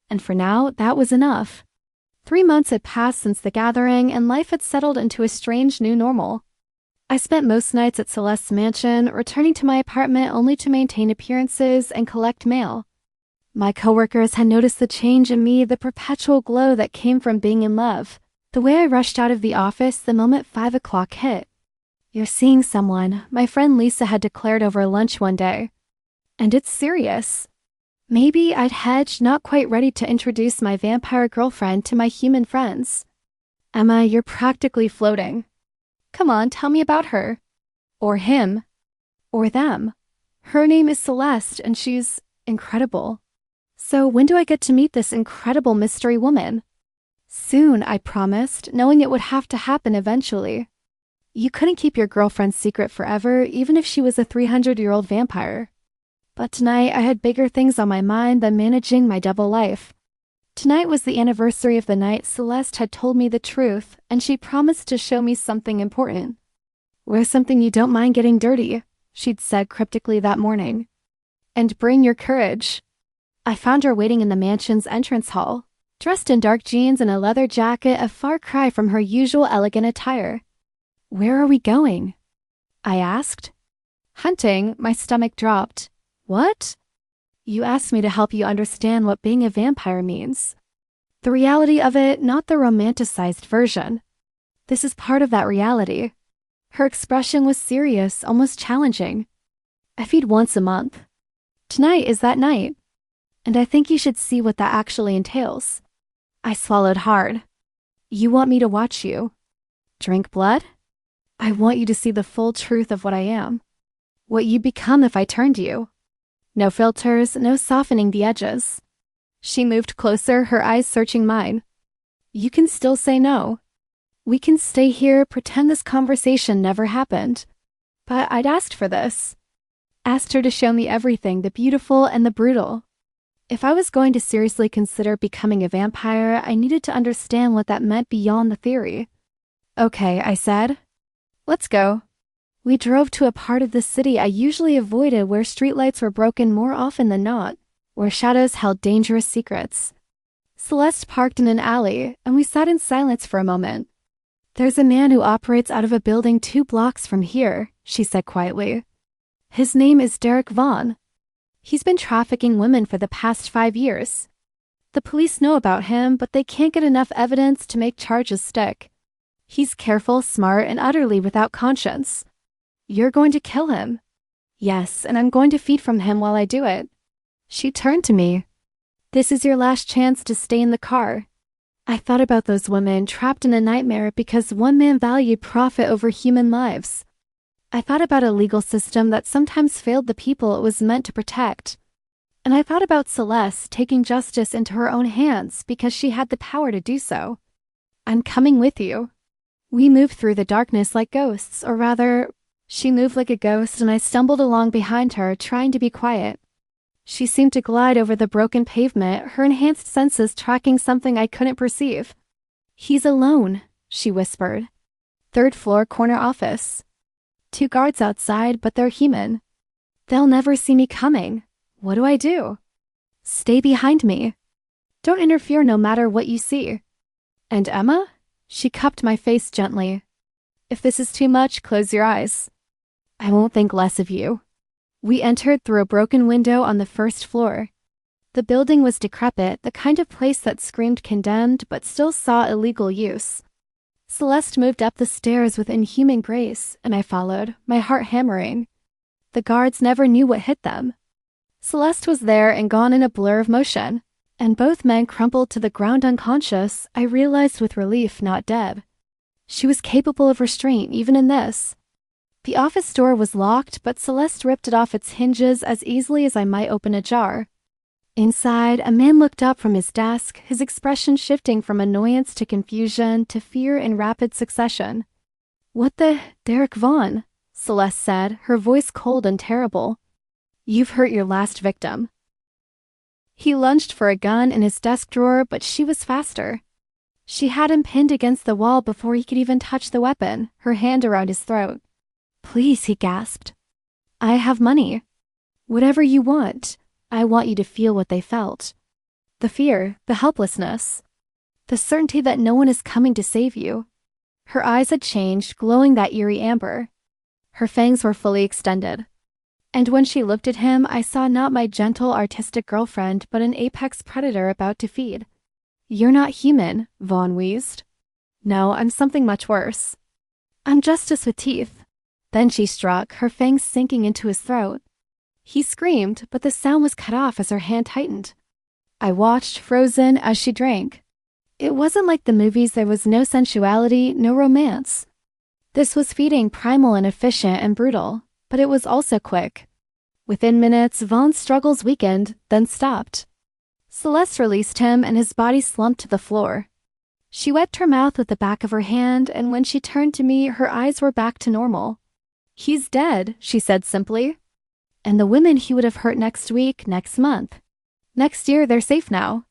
And for now, that was enough. 3 months had passed since the gathering, and life had settled into a strange new normal. I spent most nights at Celeste's mansion, returning to my apartment only to maintain appearances and collect mail. My coworkers had noticed the change in me, the perpetual glow that came from being in love, the way I rushed out of the office the moment 5 o'clock hit. You're seeing someone, my friend Lisa had declared over lunch one day. And it's serious. Maybe I'd hedged, not quite ready to introduce my vampire girlfriend to my human friends. Emma, you're practically floating. Come on, tell me about her. Or him. Or them. Her name is Celeste, and she's incredible. So when do I get to meet this incredible mystery woman? Soon, I promised, knowing it would have to happen eventually. You couldn't keep your girlfriend's secret forever, even if she was a 300-year-old vampire. But tonight, I had bigger things on my mind than managing my double life. Tonight was the anniversary of the night Celeste had told me the truth, and she promised to show me something important. Wear something you don't mind getting dirty, she'd said cryptically that morning. And bring your courage. I found her waiting in the mansion's entrance hall, dressed in dark jeans and a leather jacket, a far cry from her usual elegant attire. Where are we going? I asked. Hunting, my stomach dropped. What? You asked me to help you understand what being a vampire means. The reality of it, not the romanticized version. This is part of that reality. Her expression was serious, almost challenging. I feed once a month. Tonight is that night. And I think you should see what that actually entails. I swallowed hard. You want me to watch you? Drink blood? I want you to see the full truth of what I am. What you'd become if I turned you. No filters, no softening the edges. She moved closer, her eyes searching mine. You can still say no. We can stay here, pretend this conversation never happened. But I'd asked for this. Asked her to show me everything, the beautiful and the brutal. If I was going to seriously consider becoming a vampire, I needed to understand what that meant beyond the theory. Okay, I said. Let's go. We drove to a part of the city I usually avoided, where streetlights were broken more often than not, where shadows held dangerous secrets. Celeste parked in an alley, and we sat in silence for a moment. There's a man who operates out of a building 2 blocks from here, she said quietly. His name is Derek Vaughn. He's been trafficking women for the past 5 years. The police know about him, but they can't get enough evidence to make charges stick. He's careful, smart, and utterly without conscience. You're going to kill him. Yes, and I'm going to feed from him while I do it. She turned to me. This is your last chance to stay in the car. I thought about those women trapped in a nightmare because one man valued profit over human lives. I thought about a legal system that sometimes failed the people it was meant to protect. And I thought about Celeste taking justice into her own hands because she had the power to do so. I'm coming with you. We moved through the darkness like ghosts, or rather, she moved like a ghost and I stumbled along behind her, trying to be quiet. She seemed to glide over the broken pavement, her enhanced senses tracking something I couldn't perceive. He's alone, she whispered. 3rd floor corner office. 2 guards outside, but they're human. They'll never see me coming. What do I do? Stay behind me. Don't interfere no matter what you see. And Emma? She cupped my face gently. If this is too much, close your eyes. I won't think less of you. We entered through a broken window on the 1st floor. The building was decrepit, the kind of place that screamed condemned but still saw illegal use. Celeste moved up the stairs with inhuman grace, and I followed, my heart hammering. The guards never knew what hit them. Celeste was there and gone in a blur of motion, and both men crumpled to the ground unconscious. I realized with relief, not dead. She was capable of restraint even in this. The office door was locked, but Celeste ripped it off its hinges as easily as I might open a jar. Inside, a man looked up from his desk, his expression shifting from annoyance to confusion to fear in rapid succession. "What the, Derek Vaughn?" Celeste said, her voice cold and terrible. "You've hurt your last victim." He lunged for a gun in his desk drawer, but she was faster. She had him pinned against the wall before he could even touch the weapon, her hand around his throat. "Please," he gasped. "I have money. Whatever you want. I want you to feel what they felt. The fear, the helplessness, the certainty that no one is coming to save you." Her eyes had changed, glowing that eerie amber. Her fangs were fully extended. And when she looked at him, I saw not my gentle, artistic girlfriend, but an apex predator about to feed. "You're not human," Vaughn wheezed. "No, I'm something much worse. I'm justice with teeth." Then she struck, her fangs sinking into his throat. He screamed, but the sound was cut off as her hand tightened. I watched, frozen, as she drank. It wasn't like the movies. There was no sensuality, no romance. This was feeding, primal and efficient and brutal, but it was also quick. Within minutes, Vaughn's struggles weakened, then stopped. Celeste released him, and his body slumped to the floor. She wiped her mouth with the back of her hand, and when she turned to me, her eyes were back to normal. "He's dead," she said simply. "And the women he would have hurt next week, next month. Next year, they're safe now."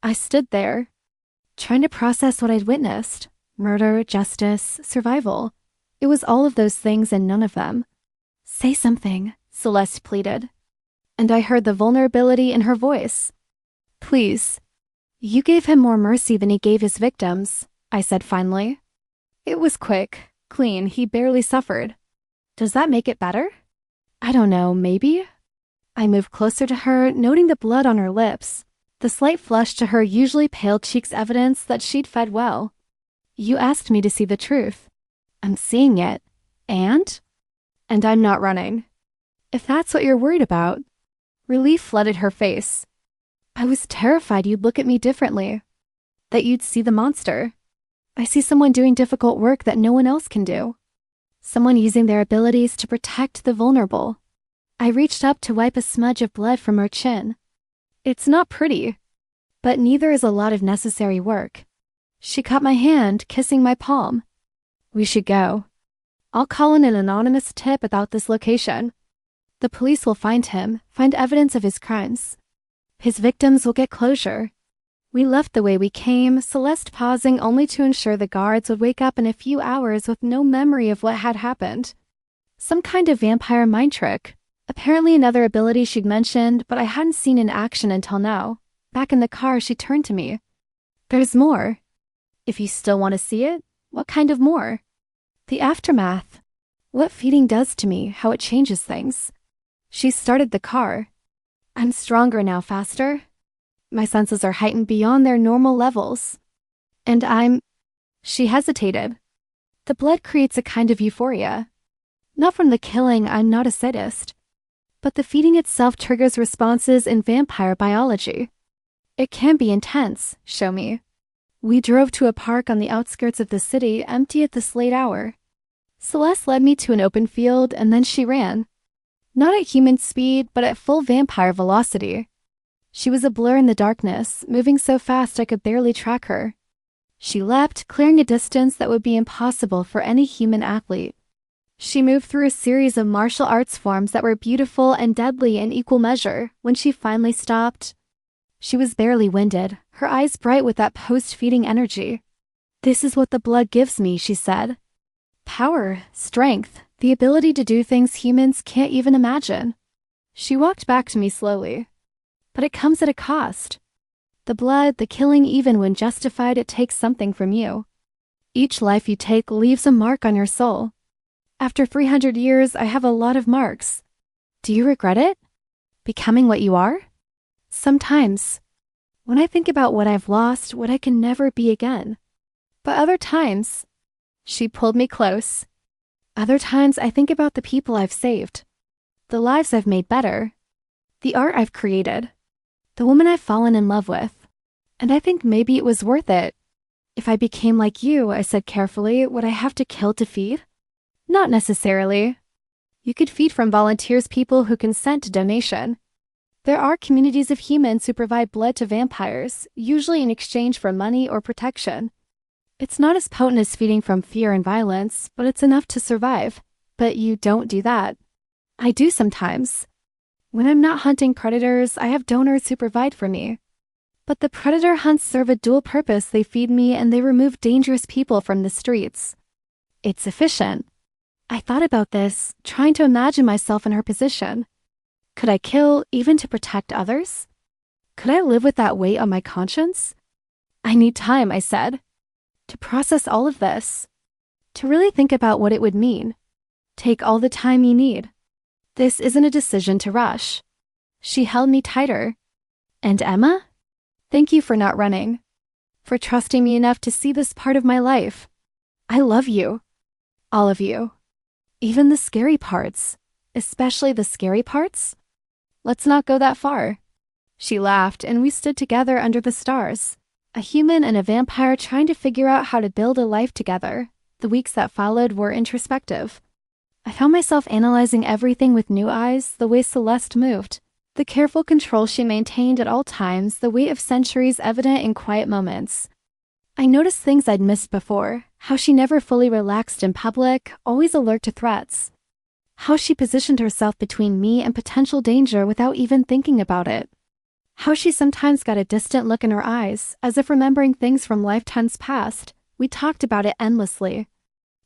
I stood there, trying to process what I'd witnessed. Murder, justice, survival. It was all of those things and none of them. "Say something," Celeste pleaded. And I heard the vulnerability in her voice. "Please. You gave him more mercy than he gave his victims," I said finally. "It was quick, clean, he barely suffered. Does that make it better?" "I don't know, maybe?" I moved closer to her, noting the blood on her lips, the slight flush to her usually pale cheeks, evidence that she'd fed well. "You asked me to see the truth. I'm seeing it. And I'm not running. If that's what you're worried about." Relief flooded her face. "I was terrified you'd look at me differently. That you'd see the monster. I see someone doing difficult work that no one else can do. Someone using their abilities to protect the vulnerable." I reached up to wipe a smudge of blood from her chin. "It's not pretty, but neither is a lot of necessary work." She caught my hand, kissing my palm. "We should go. I'll call in an anonymous tip about this location. The police will find him, find evidence of his crimes. His victims will get closure." We left the way we came, Celeste pausing only to ensure the guards would wake up in a few hours with no memory of what had happened. Some kind of vampire mind trick. Apparently another ability she'd mentioned, but I hadn't seen in action until now. Back in the car, she turned to me. "There's more. If you still want to see it, what kind of more?" "The aftermath. What feeding does to me, how it changes things." She started the car. "I'm stronger now, faster. My senses are heightened beyond their normal levels. And She hesitated. "The blood creates a kind of euphoria. Not from the killing, I'm not a sadist. But the feeding itself triggers responses in vampire biology. It can be intense, show me." We drove to a park on the outskirts of the city, empty at this late hour. Celeste led me to an open field, and then she ran. Not at human speed, but at full vampire velocity. She was a blur in the darkness, moving so fast I could barely track her. She leapt, clearing a distance that would be impossible for any human athlete. She moved through a series of martial arts forms that were beautiful and deadly in equal measure. When she finally stopped, she was barely winded, her eyes bright with that post-feeding energy. "This is what the blood gives me," she said. "Power, strength, the ability to do things humans can't even imagine." She walked back to me slowly. "But it comes at a cost. The blood, the killing, even when justified, it takes something from you. Each life you take leaves a mark on your soul. After 300 years, I have a lot of marks. Do you regret it? Becoming what you are?" "Sometimes. When I think about what I've lost, what I can never be again. But other times," she pulled me close, "other times I think about the people I've saved. The lives I've made better. the art I've created, the woman I've fallen in love with. And I think maybe it was worth it. If I became like you, I said carefully, would I have to kill to feed? Not necessarily. You could feed from volunteers, people who consent to donation. There are communities of humans who provide blood to vampires, usually in exchange for money or protection. It's not as potent as feeding from fear and violence, but it's enough to survive. But you don't do that. I do sometimes. When I'm not hunting predators, I have donors who provide for me. But the predator hunts serve a dual purpose. They feed me and they remove dangerous people from the streets. It's efficient. I thought about this, trying to imagine myself in her position. Could I kill even to protect others? Could I live with that weight on my conscience? I need time, I said, to process all of this, to really think about what it would mean. Take all the time you need. This isn't a decision to rush. She held me tighter. And Emma? Thank you for not running, for trusting me enough to see this part of my life. I love you. All of you. Even the scary parts, especially the scary parts. Let's not go that far. She laughed and we stood together under the stars, a human and a vampire trying to figure out how to build a life together. The weeks that followed were introspective. I found myself analyzing everything with new eyes, the way Celeste moved, the careful control she maintained at all times, the weight of centuries evident in quiet moments. I noticed things I'd missed before, how she never fully relaxed in public, always alert to threats. How she positioned herself between me and potential danger without even thinking about it. How she sometimes got a distant look in her eyes, as if remembering things from lifetimes past. We talked about it endlessly.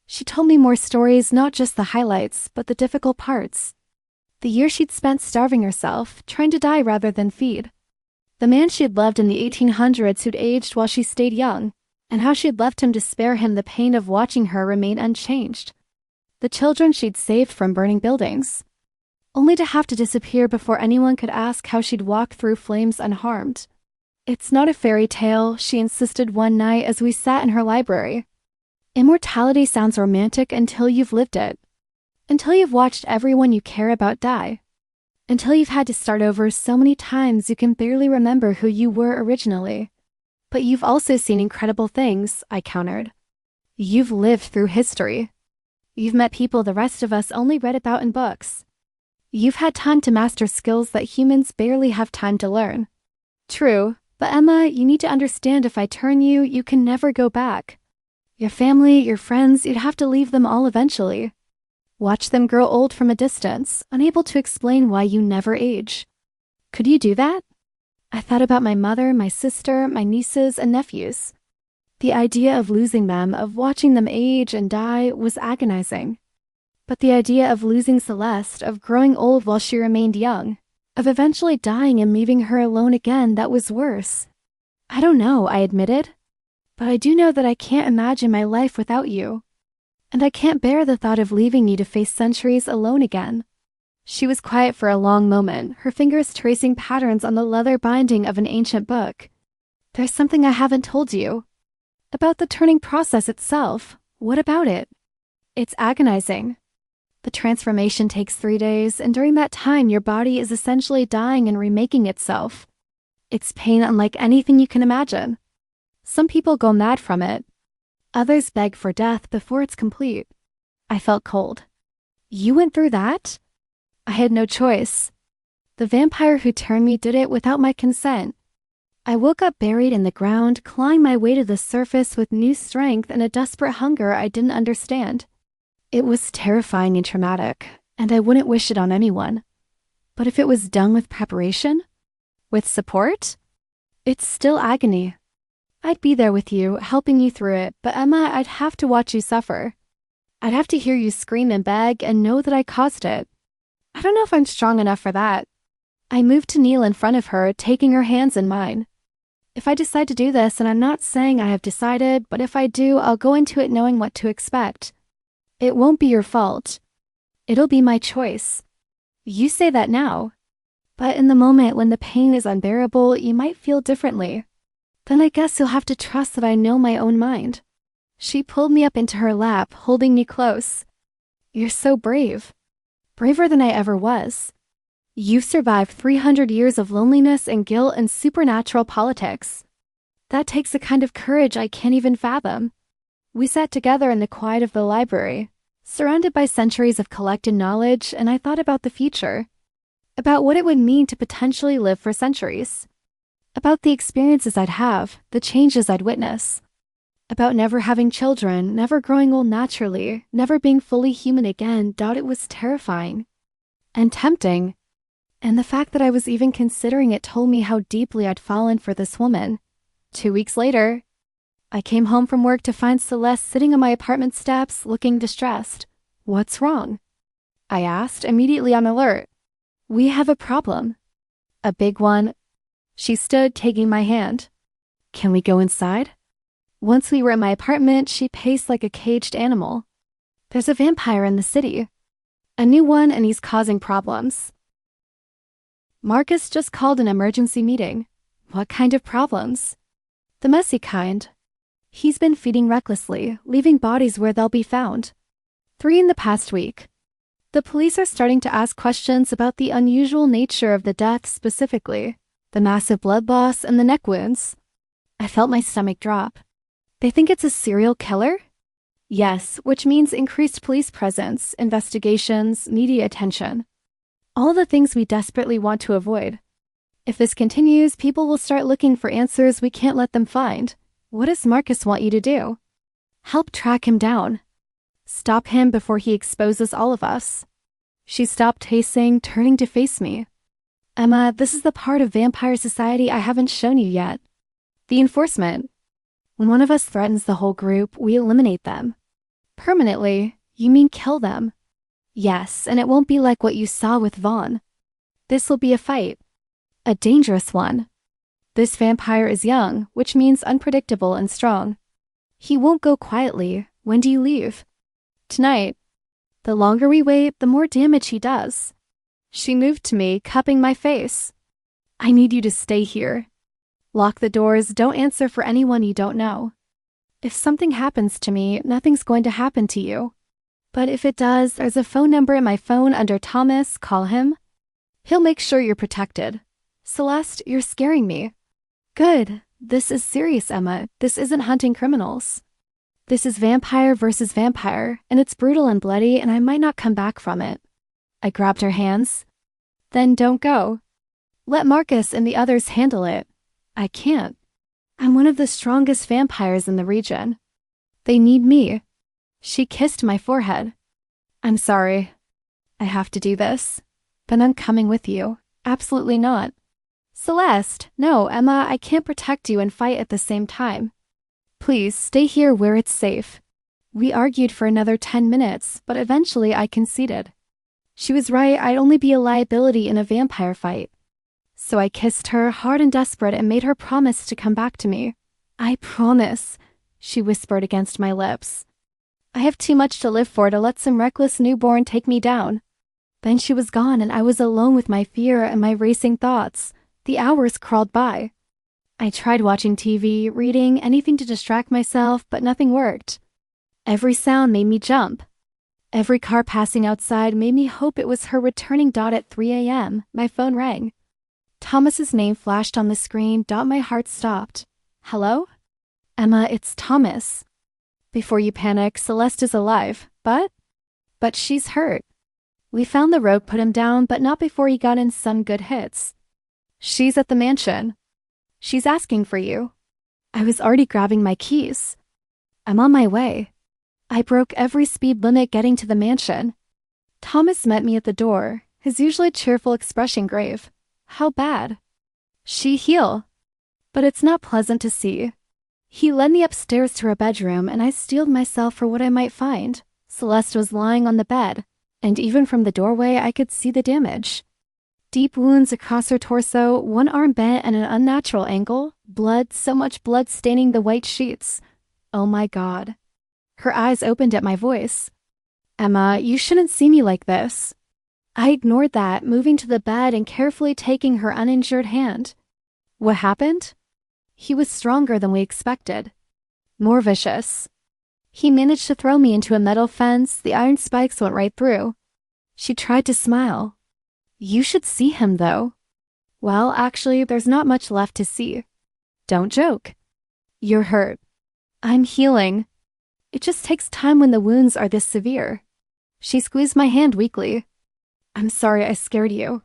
She told me more stories, not just the highlights, but the difficult parts. The year she'd spent starving herself, trying to die rather than feed. The man she'd loved in the 1800s who'd aged while she stayed young, and how she'd left him to spare him the pain of watching her remain unchanged. The children she'd saved from burning buildings, only to have to disappear before anyone could ask how she'd walk through flames unharmed. It's not a fairy tale, she insisted one night as we sat in her library. Immortality sounds romantic until you've lived it. Until you've watched everyone you care about die. Until you've had to start over so many times you can barely remember who you were originally. But you've also seen incredible things, I countered. You've lived through history. You've met people the rest of us only read about in books. You've had time to master skills that humans barely have time to learn. True, but Emma, you need to understand if I turn you, you can never go back. Your family, your friends, you'd have to leave them all eventually. Watch them grow old from a distance, unable to explain why you never age. Could you do that? I thought about my mother, my sister, my nieces and nephews. The idea of losing them, of watching them age and die, was agonizing. But the idea of losing Celeste, of growing old while she remained young, of eventually dying and leaving her alone again, that was worse. I don't know, I admitted. But I do know that I can't imagine my life without you. And I can't bear the thought of leaving you to face centuries alone again. She was quiet for a long moment, her fingers tracing patterns on the leather binding of an ancient book. There's something I haven't told you. About the turning process itself. What about it? It's agonizing. The transformation takes 3 days, and during that time your body is essentially dying and remaking itself. It's pain unlike anything you can imagine. Some people go mad from it. Others beg for death before it's complete. I felt cold. You went through that? I had no choice. The vampire who turned me did it without my consent. I woke up buried in the ground, clawing my way to the surface with new strength and a desperate hunger I didn't understand. It was terrifying and traumatic, and I wouldn't wish it on anyone. But if it was done with preparation? With support? It's still agony. I'd be there with you, helping you through it, but Emma, I'd have to watch you suffer. I'd have to hear you scream and beg and know that I caused it. I don't know if I'm strong enough for that. I moved to kneel in front of her, taking her hands in mine. If I decide to do this, and I'm not saying I have decided, but if I do, I'll go into it knowing what to expect. It won't be your fault. It'll be my choice. You say that now. But in the moment when the pain is unbearable, you might feel differently. Then I guess you'll have to trust that I know my own mind. She pulled me up into her lap, holding me close. You're so brave. Braver than I ever was. You've survived 300 years of loneliness and guilt and supernatural politics. That takes a kind of courage I can't even fathom. We sat together in the quiet of the library, surrounded by centuries of collected knowledge, and I thought about the future. About what it would mean to potentially live for centuries. About the experiences I'd have, the changes I'd witness. About never having children, never growing old naturally, never being fully human again. It was terrifying. And tempting. And the fact that I was even considering it told me how deeply I'd fallen for this woman. 2 weeks later, I came home from work to find Celeste sitting on my apartment steps, looking distressed. "What's wrong?" I asked, immediately on alert. "We have a problem." "A big one?" She stood, taking my hand. "Can we go inside?" Once we were in my apartment, she paced like a caged animal. "There's a vampire in the city. A new one, and he's causing problems." Marcus just called an emergency meeting. "What kind of problems?" "The messy kind. He's been feeding recklessly, leaving bodies where they'll be found. 3 in the past week. The police are starting to ask questions about the unusual nature of the deaths, specifically the massive blood loss and the neck wounds." I felt my stomach drop. "They think it's a serial killer?" "Yes, which means increased police presence, investigations, media attention. All the things we desperately want to avoid. If this continues, people will start looking for answers we can't let them find. What does Marcus want you to do?" "Help track him down. Stop him before he exposes all of us." She stopped pacing, turning to face me. "Emma, this is the part of vampire society I haven't shown you yet. The enforcement. When one of us threatens the whole group, we eliminate them." "Permanently? You mean kill them?" "Yes, and it won't be like what you saw with Vaughn. This will be a fight. A dangerous one. This vampire is young, which means unpredictable and strong. He won't go quietly. When do you leave?" "Tonight. The longer we wait, the more damage he does." She moved to me, cupping my face. "I need you to stay here. Lock the doors, don't answer for anyone you don't know. If something happens to me, nothing's going to happen to you. But if it does, there's a phone number in my phone under Thomas. Call him. He'll make sure you're protected." "Celeste, you're scaring me." "Good. This is serious, Emma. This isn't hunting criminals. This is vampire versus vampire, and it's brutal and bloody, and I might not come back from it." I grabbed her hands. "Then don't go. Let Marcus and the others handle it." "I can't. I'm one of the strongest vampires in the region. They need me." She kissed my forehead. "I'm sorry. I have to do this. But I'm coming with you." "Absolutely not." "Celeste, no, Emma, I can't protect you and fight at the same time. Please, stay here where it's safe." We argued for another 10 minutes, but eventually I conceded. She was right, I'd only be a liability in a vampire fight. So I kissed her, hard and desperate, and made her promise to come back to me. "I promise," she whispered against my lips. "I have too much to live for to let some reckless newborn take me down." Then she was gone, and I was alone with my fear and my racing thoughts. The hours crawled by. I tried watching TV, reading, anything to distract myself, but nothing worked. Every sound made me jump. Every car passing outside made me hope it was her returning. At 3 a.m., my phone rang. Thomas's name flashed on the screen. My heart stopped. "Hello?" "Emma, it's Thomas." "Before you panic, Celeste is alive, but she's hurt. We found the rogue put him down, but not before he got in some good hits. She's at the mansion. She's asking for you." I was already grabbing my keys. "I'm on my way." I broke every speed limit getting to the mansion. Thomas met me at the door, his usually cheerful expression grave. "How bad?" "She heal. But it's not pleasant to see." He led me upstairs to her bedroom, and I steeled myself for what I might find. Celeste was lying on the bed, and even from the doorway I could see the damage. Deep wounds across her torso, one arm bent at an unnatural angle, blood, so much blood staining the white sheets. Oh my God. Her eyes opened at my voice. "Emma, you shouldn't see me like this." I ignored that, moving to the bed and carefully taking her uninjured hand. "What happened?" He was stronger than we expected. More vicious. He managed to throw me into a metal fence. The iron spikes went right through. She tried to smile. You should see him, though. Well, actually, there's not much left to see. Don't joke. You're hurt. I'm healing. It just takes time when the wounds are this severe. She squeezed my hand weakly. I'm sorry I scared you.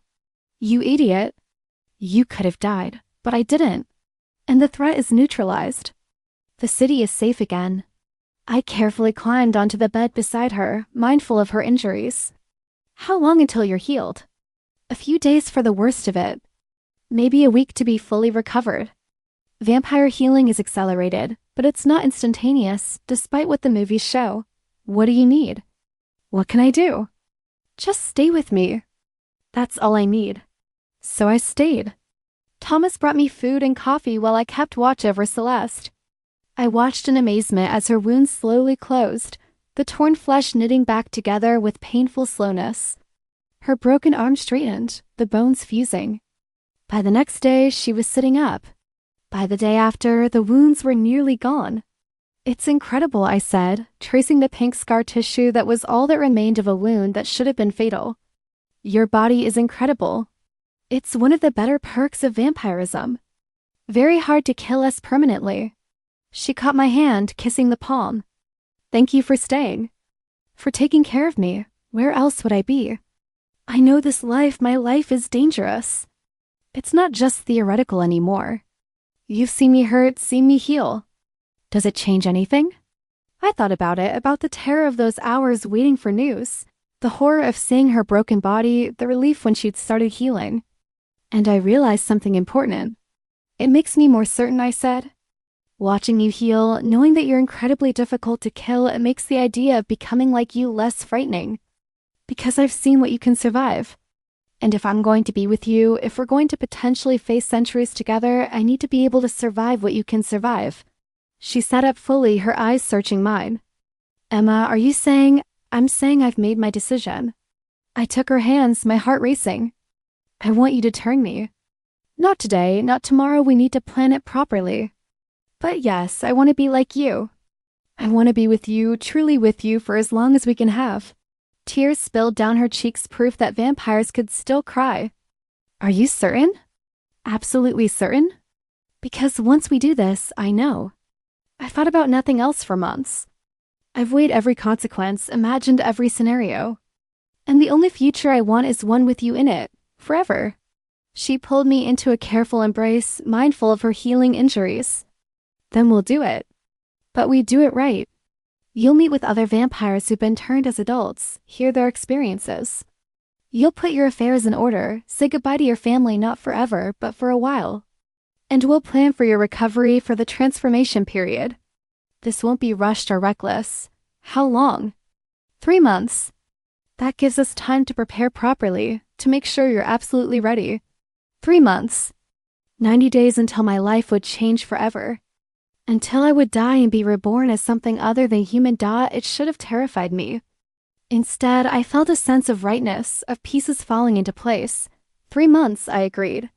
You idiot. You could have died, but I didn't. And the threat is neutralized. The city is safe again. I carefully climbed onto the bed beside her, mindful of her injuries. How long until you're healed? A few days for the worst of it. Maybe a week to be fully recovered. Vampire healing is accelerated, but it's not instantaneous, despite what the movies show. What do you need? What can I do? Just stay with me. That's all I need. So I stayed. Thomas brought me food and coffee while I kept watch over Celeste. I watched in amazement as her wounds slowly closed, the torn flesh knitting back together with painful slowness. Her broken arm straightened, the bones fusing. By the next day, she was sitting up. By the day after, the wounds were nearly gone. It's incredible, I said, tracing the pink scar tissue that was all that remained of a wound that should have been fatal. Your body is incredible. It's one of the better perks of vampirism. Very hard to kill us permanently. She caught my hand, kissing the palm. Thank you for staying. For taking care of me. Where else would I be? I know this life, my life is dangerous. It's not just theoretical anymore. You've seen me hurt, seen me heal. Does it change anything? I thought about it, about the terror of those hours waiting for news, the horror of seeing her broken body, the relief when she'd started healing. And I realized something important. It makes me more certain, I said. Watching you heal, knowing that you're incredibly difficult to kill, it makes the idea of becoming like you less frightening. Because I've seen what you can survive. And if I'm going to be with you, if we're going to potentially face centuries together, I need to be able to survive what you can survive. She sat up fully, her eyes searching mine. Emma, are you saying? I'm saying I've made my decision. I took her hands, my heart racing. I want you to turn me. Not today, not tomorrow, we need to plan it properly. But yes, I want to be like you. I want to be with you, truly with you, for as long as we can have. Tears spilled down her cheeks, proof that vampires could still cry. Are you certain? Absolutely certain? Because once we do this, I know. I thought about nothing else for months. I've weighed every consequence, imagined every scenario. And the only future I want is one with you in it, forever. She pulled me into a careful embrace, mindful of her healing injuries. Then we'll do it. But we do it right. You'll meet with other vampires who've been turned as adults, hear their experiences. You'll put your affairs in order, say goodbye to your family not forever, but for a while. And we'll plan for your recovery for the transformation period. This won't be rushed or reckless. How long? 3 months. That gives us time to prepare properly, to make sure you're absolutely ready. 3 months. 90 days until my life would change forever. Until I would die and be reborn as something other than human. It should have terrified me. Instead, I felt a sense of rightness, of pieces falling into place. 3 months, I agreed.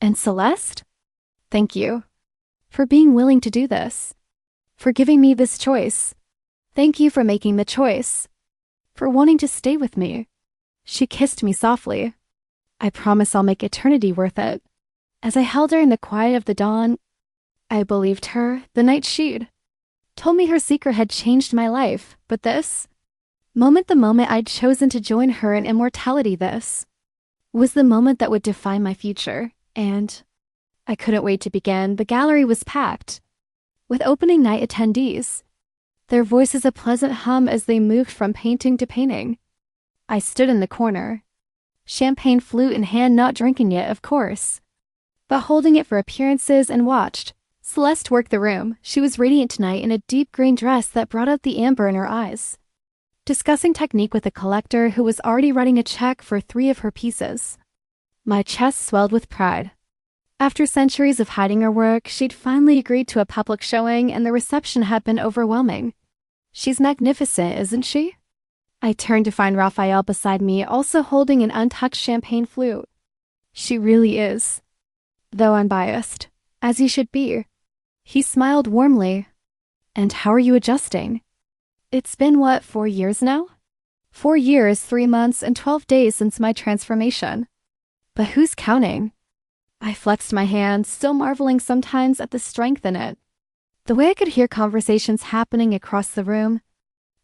And Celeste? Thank you. For being willing to do this. For giving me this choice. Thank you for making the choice. For wanting to stay with me. She kissed me softly. I promise I'll make eternity worth it. As I held her in the quiet of the dawn, I believed her the night she'd told me her secret had changed my life, but this the moment I'd chosen to join her in immortality, this was the moment that would define my future, and I couldn't wait to begin. The gallery was packed with opening night attendees, their voices a pleasant hum as they moved from painting to painting. I stood in the corner, champagne flute in hand, not drinking it, of course, but holding it for appearances, and watched Celeste work the room. She was radiant tonight in a deep green dress that brought out the amber in her eyes, discussing technique with a collector who was already writing a check for 3 of her pieces. My chest swelled with pride. After centuries of hiding her work, she'd finally agreed to a public showing, and the reception had been overwhelming. She's magnificent, isn't she? I turned to find Raphael beside me, also holding an untouched champagne flute. She really is. Though unbiased, as you should be. He smiled warmly. And how are you adjusting? It's been, 4 years now? 4 years, 3 months, and 12 days since my transformation. But who's counting? I flexed my hand, still marveling sometimes at the strength in it. The way I could hear conversations happening across the room,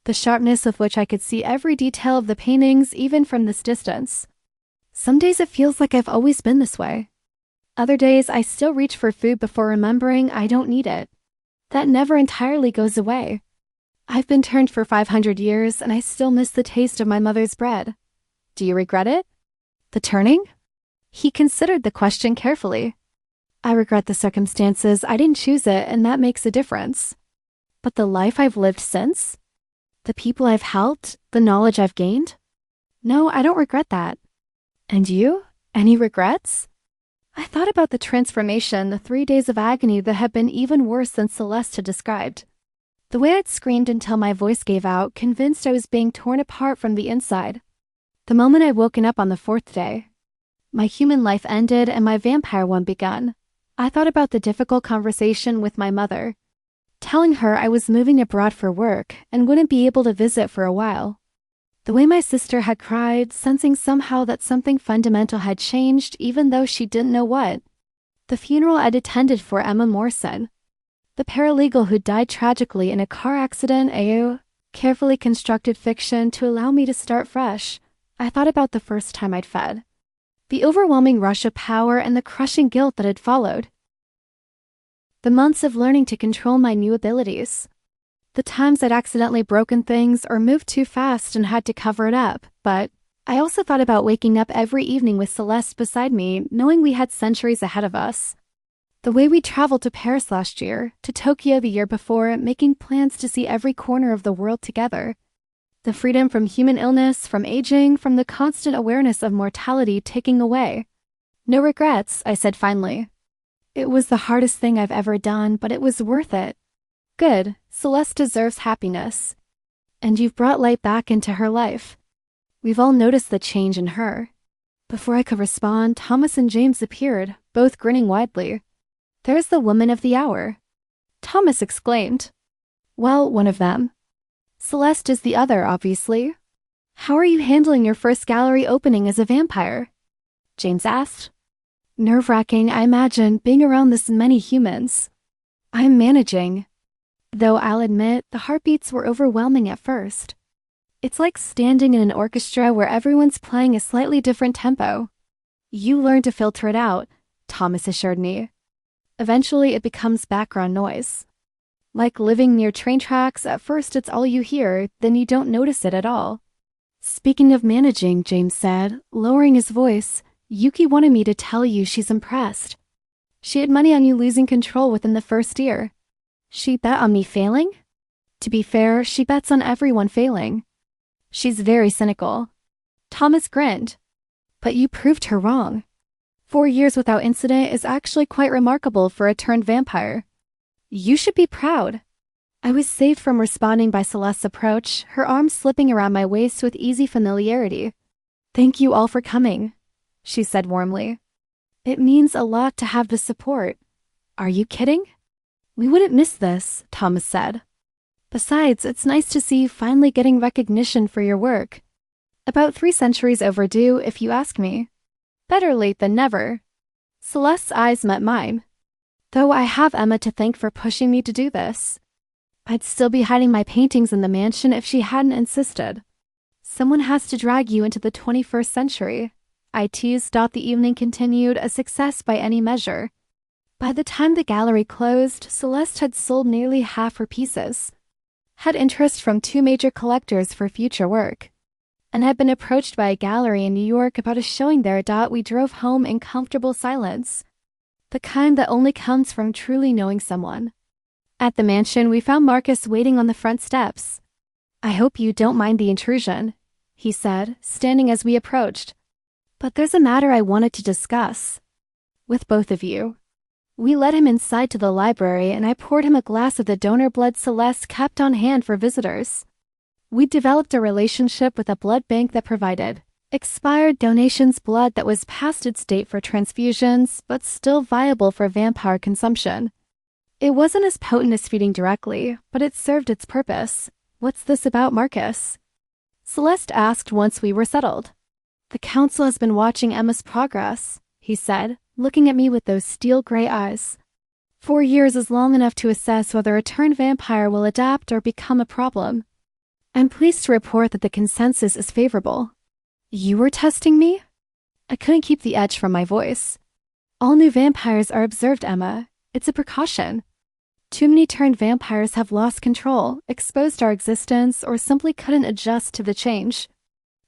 the sharpness of which I could see every detail of the paintings even from this distance. Some days it feels like I've always been this way. Other days I still reach for food before remembering I don't need it. That never entirely goes away. I've been turned for 500 years and I still miss the taste of my mother's bread. Do you regret it? The turning? He considered the question carefully. I regret the circumstances. I didn't choose it, and that makes a difference. But the life I've lived since? The people I've helped? The knowledge I've gained? No, I don't regret that. And you? Any regrets? I thought about the transformation, the 3 days of agony that had been even worse than Celeste had described. The way I'd screamed until my voice gave out, convinced I was being torn apart from the inside. The moment I'd woken up on the 4th day, my human life ended and my vampire one begun. I thought about the difficult conversation with my mother, telling her I was moving abroad for work and wouldn't be able to visit for a while. The way my sister had cried, sensing somehow that something fundamental had changed even though she didn't know what. The funeral I'd attended for Emma Morrison, the paralegal who died tragically in a car accident, carefully constructed fiction to allow me to start fresh. I thought about the first time I'd fed, the overwhelming rush of power and the crushing guilt that had followed. The months of learning to control my new abilities. The times I'd accidentally broken things or moved too fast and had to cover it up. But I also thought about waking up every evening with Celeste beside me, knowing we had centuries ahead of us. The way we traveled to Paris last year, to Tokyo the year before, making plans to see every corner of the world together. The freedom from human illness, from aging, from the constant awareness of mortality ticking away. No regrets, I said finally. It was the hardest thing I've ever done, but it was worth it. Good, Celeste deserves happiness. And you've brought light back into her life. We've all noticed the change in her. Before I could respond, Thomas and James appeared, both grinning widely. There's the woman of the hour. Thomas exclaimed. Well, one of them. Celeste is the other, obviously. How are you handling your first gallery opening as a vampire? James asked. Nerve-wracking, I imagine, being around this many humans. I'm managing. Though I'll admit, the heartbeats were overwhelming at first. It's like standing in an orchestra where everyone's playing a slightly different tempo. You learn to filter it out, Thomas assured me. Eventually it becomes background noise. Like living near train tracks, at first it's all you hear, then you don't notice it at all. Speaking of managing, James said, lowering his voice, Yuki wanted me to tell you she's impressed. She had money on you losing control within the first year. She bet on me failing? To be fair, she bets on everyone failing. She's very cynical. Thomas grinned. But you proved her wrong. 4 years without incident is actually quite remarkable for a turned vampire. You should be proud. I was saved from responding by Celeste's approach, her arms slipping around my waist with easy familiarity. Thank you all for coming, she said warmly. It means a lot to have the support. Are you kidding? We wouldn't miss this, Thomas said. Besides, it's nice to see you finally getting recognition for your work. About 3 centuries overdue, if you ask me. Better late than never. Celeste's eyes met mine. Though I have Emma to thank for pushing me to do this. I'd still be hiding my paintings in the mansion if she hadn't insisted. Someone has to drag you into the 21st century. I teased. The evening continued, a success by any measure. By the time the gallery closed, Celeste had sold nearly half her pieces, had interest from 2 major collectors for future work, and had been approached by a gallery in New York about a showing there. We drove home in comfortable silence, the kind that only comes from truly knowing someone. At the mansion, we found Marcus waiting on the front steps. I hope you don't mind the intrusion, he said, standing as we approached. But there's a matter I wanted to discuss with both of you. We led him inside to the library and I poured him a glass of the donor blood Celeste kept on hand for visitors. We'd developed a relationship with a blood bank that provided expired donations blood that was past its date for transfusions but still viable for vampire consumption. It wasn't as potent as feeding directly, but it served its purpose. What's this about Marcus? Celeste asked once we were settled. The council has been watching Emma's progress, he said, looking at me with those steel gray eyes. 4 years is long enough to assess whether a turned vampire will adapt or become a problem. I'm pleased to report that the consensus is favorable. You were testing me? I couldn't keep the edge from my voice. All new vampires are observed, Emma. It's a precaution. Too many turned vampires have lost control, exposed our existence, or simply couldn't adjust to the change.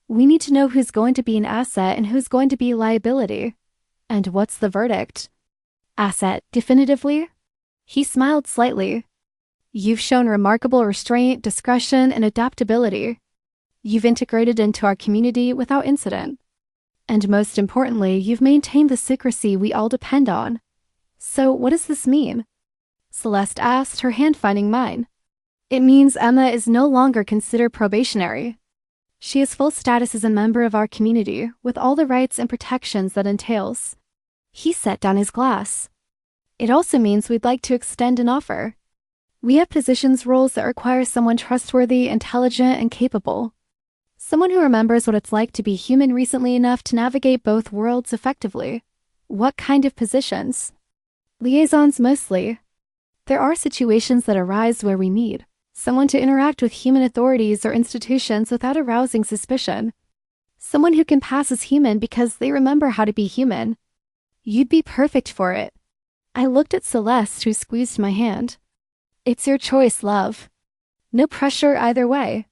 We need to know who's going to be an asset and who's going to be a liability. And what's the verdict? Asset, definitively? He smiled slightly. You've shown remarkable restraint, discretion, and adaptability. You've integrated into our community without incident. And most importantly, you've maintained the secrecy we all depend on. So what does this mean? Celeste asked, her hand finding mine. It means Emma is no longer considered probationary. She has full status as a member of our community, with all the rights and protections that entails. He set down his glass. It also means we'd like to extend an offer. We have positions roles that require someone trustworthy, intelligent, and capable. Someone who remembers what it's like to be human recently enough to navigate both worlds effectively. What kind of positions? Liaisons mostly. There are situations that arise where we need someone to interact with human authorities or institutions without arousing suspicion. Someone who can pass as human because they remember how to be human. You'd be perfect for it. I looked at Celeste, who squeezed my hand. It's your choice, love. No pressure either way.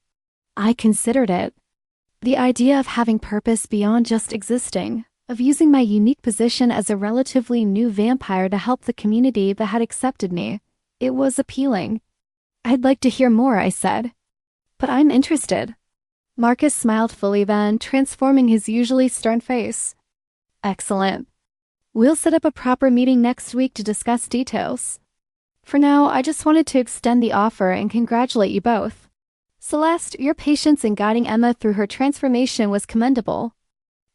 I considered it. The idea of having purpose beyond just existing, of using my unique position as a relatively new vampire to help the community that had accepted me, it was appealing. I'd like to hear more, I said. But I'm interested. Marcus smiled fully then, transforming his usually stern face. Excellent. We'll set up a proper meeting next week to discuss details. For now, I just wanted to extend the offer and congratulate you both. Celeste, your patience in guiding Emma through her transformation was commendable.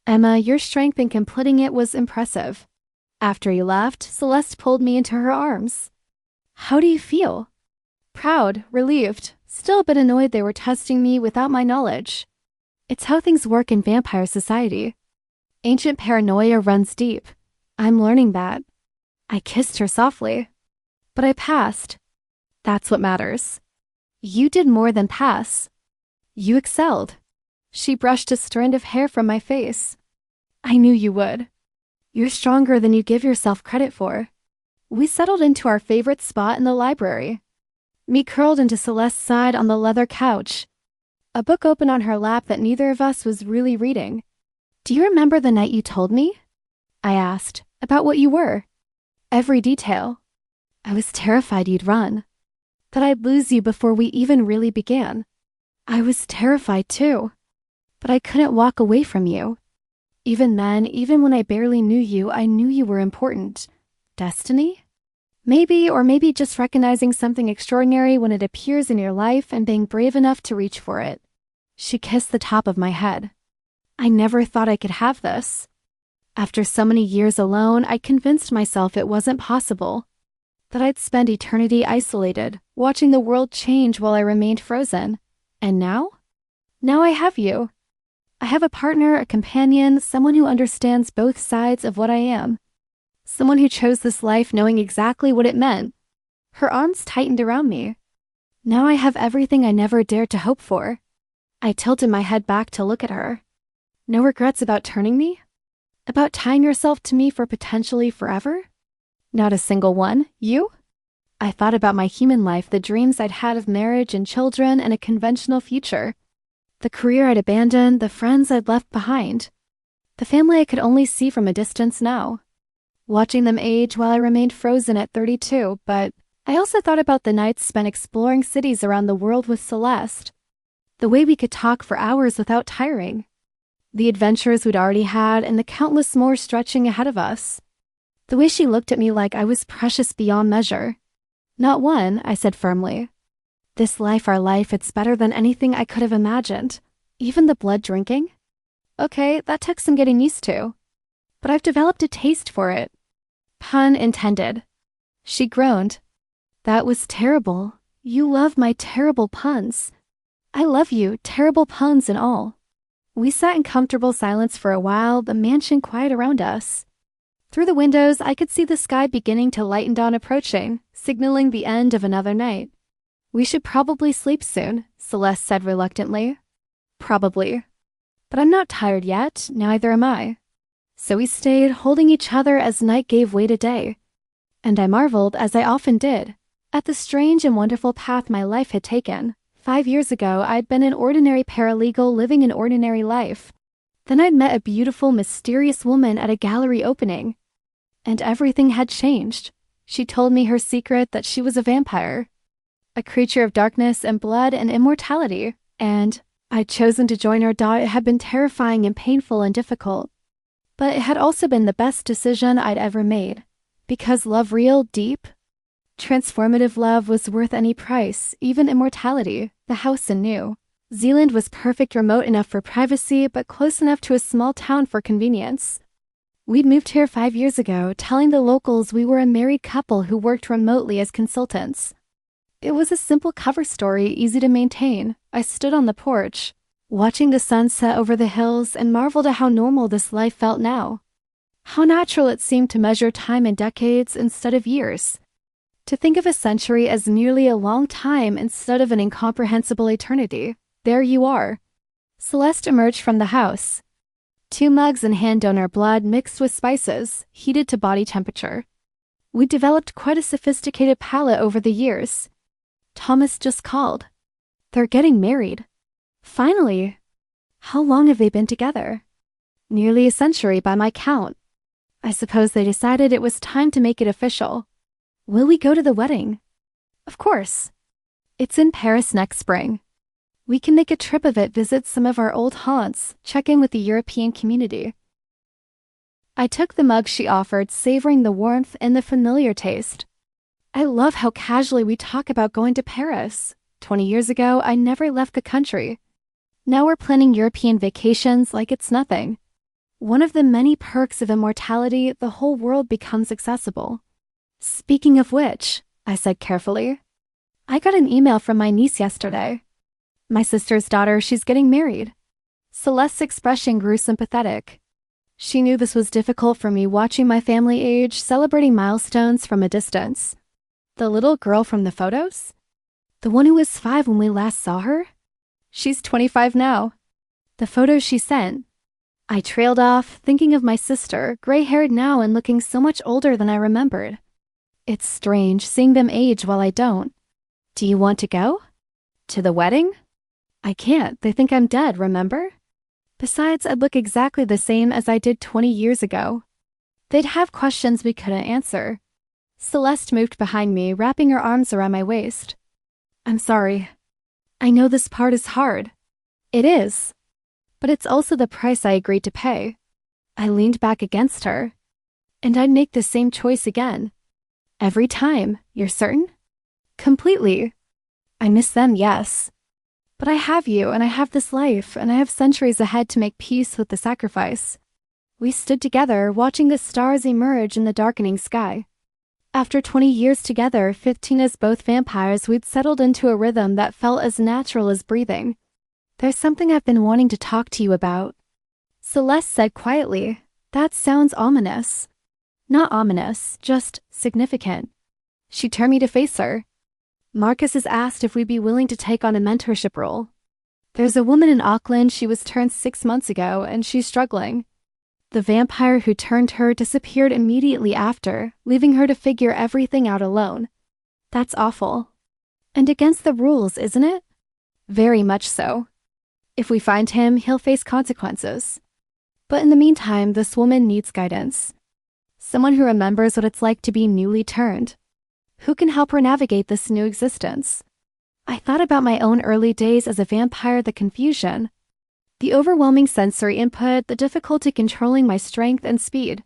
Emma, your strength in completing it was impressive. After you left, Celeste pulled me into her arms. How do you feel? Proud, relieved, still a bit annoyed they were testing me without my knowledge. It's how things work in vampire society. Ancient paranoia runs deep. I'm learning that. I kissed her softly. But I passed. That's what matters. You did more than pass. You excelled. She brushed a strand of hair from my face. I knew you would. You're stronger than you give yourself credit for. We settled into our favorite spot in the library. Me curled into Celeste's side on the leather couch. A book open on her lap that neither of us was really reading. Do you remember the night you told me? I asked, about what you were. Every detail. I was terrified you'd run. That I'd lose you before we even really began. I was terrified too. But I couldn't walk away from you. Even then, even when I barely knew you, I knew you were important. Destiny? Maybe, or maybe just recognizing something extraordinary when it appears in your life and being brave enough to reach for it. She kissed the top of my head. I never thought I could have this. After so many years alone, I convinced myself it wasn't possible. That I'd spend eternity isolated, watching the world change while I remained frozen. And now? Now I have you. I have a partner, a companion, someone who understands both sides of what I am. Someone who chose this life knowing exactly what it meant. Her arms tightened around me. Now I have everything I never dared to hope for. I tilted my head back to look at her. No regrets about turning me? About tying yourself to me for potentially forever? Not a single one. You? I thought about my human life, the dreams I'd had of marriage and children and a conventional future. The career I'd abandoned, the friends I'd left behind. The family I could only see from a distance now. Watching them age while I remained frozen at 32, but I also thought about the nights spent exploring cities around the world with Celeste. The way we could talk for hours without tiring. The adventures we'd already had and the countless more stretching ahead of us. The way she looked at me like I was precious beyond measure. Not one, I said firmly. This life, our life, it's better than anything I could have imagined. Even the blood drinking? Okay, that took some getting used to. But I've developed a taste for it. Pun intended. She groaned. That was terrible. You love my terrible puns. I love you, terrible puns and all. We sat in comfortable silence for a while, the mansion quiet around us. Through the windows, I could see the sky beginning to lighten down approaching, signaling the end of another night. We should probably sleep soon, Celeste said reluctantly. Probably. But I'm not tired yet, neither am I. So we stayed, holding each other as night gave way to day. And I marveled, as I often did, at the strange and wonderful path my life had taken. 5 years ago, I'd been an ordinary paralegal living an ordinary life. Then I'd met a beautiful, mysterious woman at a gallery opening. And everything had changed. She told me her secret, that she was a vampire. A creature of darkness and blood and immortality. And I'd chosen to join her. It had been terrifying and painful and difficult. But it had also been the best decision I'd ever made. Because love, real, deep, transformative love, was worth any price, even immortality. The house in New Zealand was perfect, remote enough for privacy, but close enough to a small town for convenience. We'd moved here 5 years ago, telling the locals we were a married couple who worked remotely as consultants. It was a simple cover story, easy to maintain. I stood on the porch, watching the sun set over the hills, and marveled at how normal this life felt now. How natural it seemed to measure time in decades instead of years. To think of a century as merely a long time instead of an incomprehensible eternity. There you are. Celeste emerged from the house. 2 mugs and hand donor blood mixed with spices, heated to body temperature. We'd developed quite a sophisticated palate over the years. Thomas just called. They're getting married. Finally. How long have they been together? Nearly a century by my count. I suppose they decided it was time to make it official. Will we go to the wedding? Of course. It's in Paris next spring. We can make a trip of it, visit some of our old haunts, check in with the European community. I took the mug she offered, savoring the warmth and the familiar taste. I love how casually we talk about going to Paris. 20 years ago, I never left the country. Now we're planning European vacations like it's nothing. One of the many perks of immortality, the whole world becomes accessible. Speaking of which, I said carefully, I got an email from my niece yesterday. My sister's daughter, she's getting married. Celeste's expression grew sympathetic. She knew this was difficult for me, watching my family age, celebrating milestones from a distance. The little girl from the photos? The one who was 5 when we last saw her? She's 25 now. The photos she sent. I trailed off, thinking of my sister, gray-haired now and looking so much older than I remembered. It's strange seeing them age while I don't. Do you want to go? To the wedding? I can't. They think I'm dead, remember? Besides, I'd look exactly the same as I did 20 years ago. They'd have questions we couldn't answer. Celeste moved behind me, wrapping her arms around my waist. I'm sorry. I know this part is hard. It is. But it's also the price I agreed to pay. I leaned back against her. And I'd make the same choice again. Every time, you're certain? Completely. I miss them, yes. But I have you, and I have this life, and I have centuries ahead to make peace with the sacrifice. We stood together, watching the stars emerge in the darkening sky. After 20 years together, 15 as both vampires, we'd settled into a rhythm that felt as natural as breathing. There's something I've been wanting to talk to you about. Celeste said quietly, that sounds ominous. Not ominous, just significant. She turned me to face her. Marcus has asked if we'd be willing to take on a mentorship role. There's a woman in Auckland, she was turned 6 months ago, and she's struggling. The vampire who turned her disappeared immediately after, leaving her to figure everything out alone. That's awful. And against the rules, isn't it? Very much so. If we find him, he'll face consequences. But in the meantime, this woman needs guidance. Someone who remembers what it's like to be newly turned. Who can help her navigate this new existence? I thought about my own early days as a vampire, the confusion, the overwhelming sensory input, the difficulty controlling my strength and speed.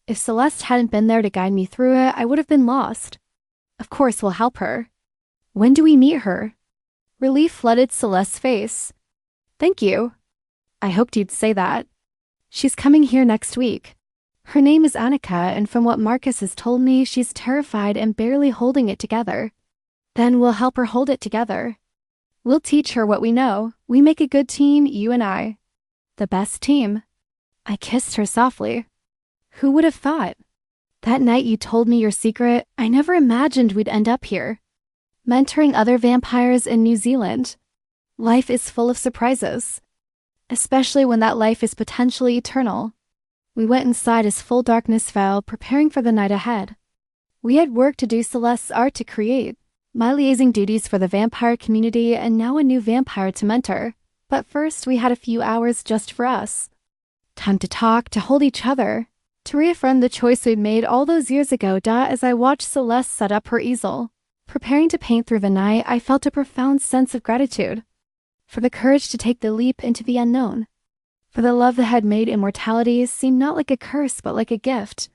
If Celeste hadn't been there to guide me through it, I would have been lost. Of course, we'll help her. When do we meet her? Relief flooded Celeste's face. Thank you. I hoped you'd say that. She's coming here next week. Her name is Annika, and from what Marcus has told me, she's terrified and barely holding it together. Then we'll help her hold it together. We'll teach her what we know. We make a good team, you and I. The best team. I kissed her softly. Who would have thought? That night you told me your secret, I never imagined we'd end up here. Mentoring other vampires in New Zealand. Life is full of surprises. Especially when that life is potentially eternal. We went inside as full darkness fell, preparing for the night ahead. We had work to do, Celeste's art to create, my liaising duties for the vampire community, and now a new vampire to mentor. But first we had a few hours just for us. Time to talk, to hold each other, to reaffirm the choice we'd made all those years ago. As I watched Celeste set up her easel, preparing to paint through the night, I felt a profound sense of gratitude. For the courage to take the leap into the unknown. For the love that had made immortality seem not like a curse but like a gift.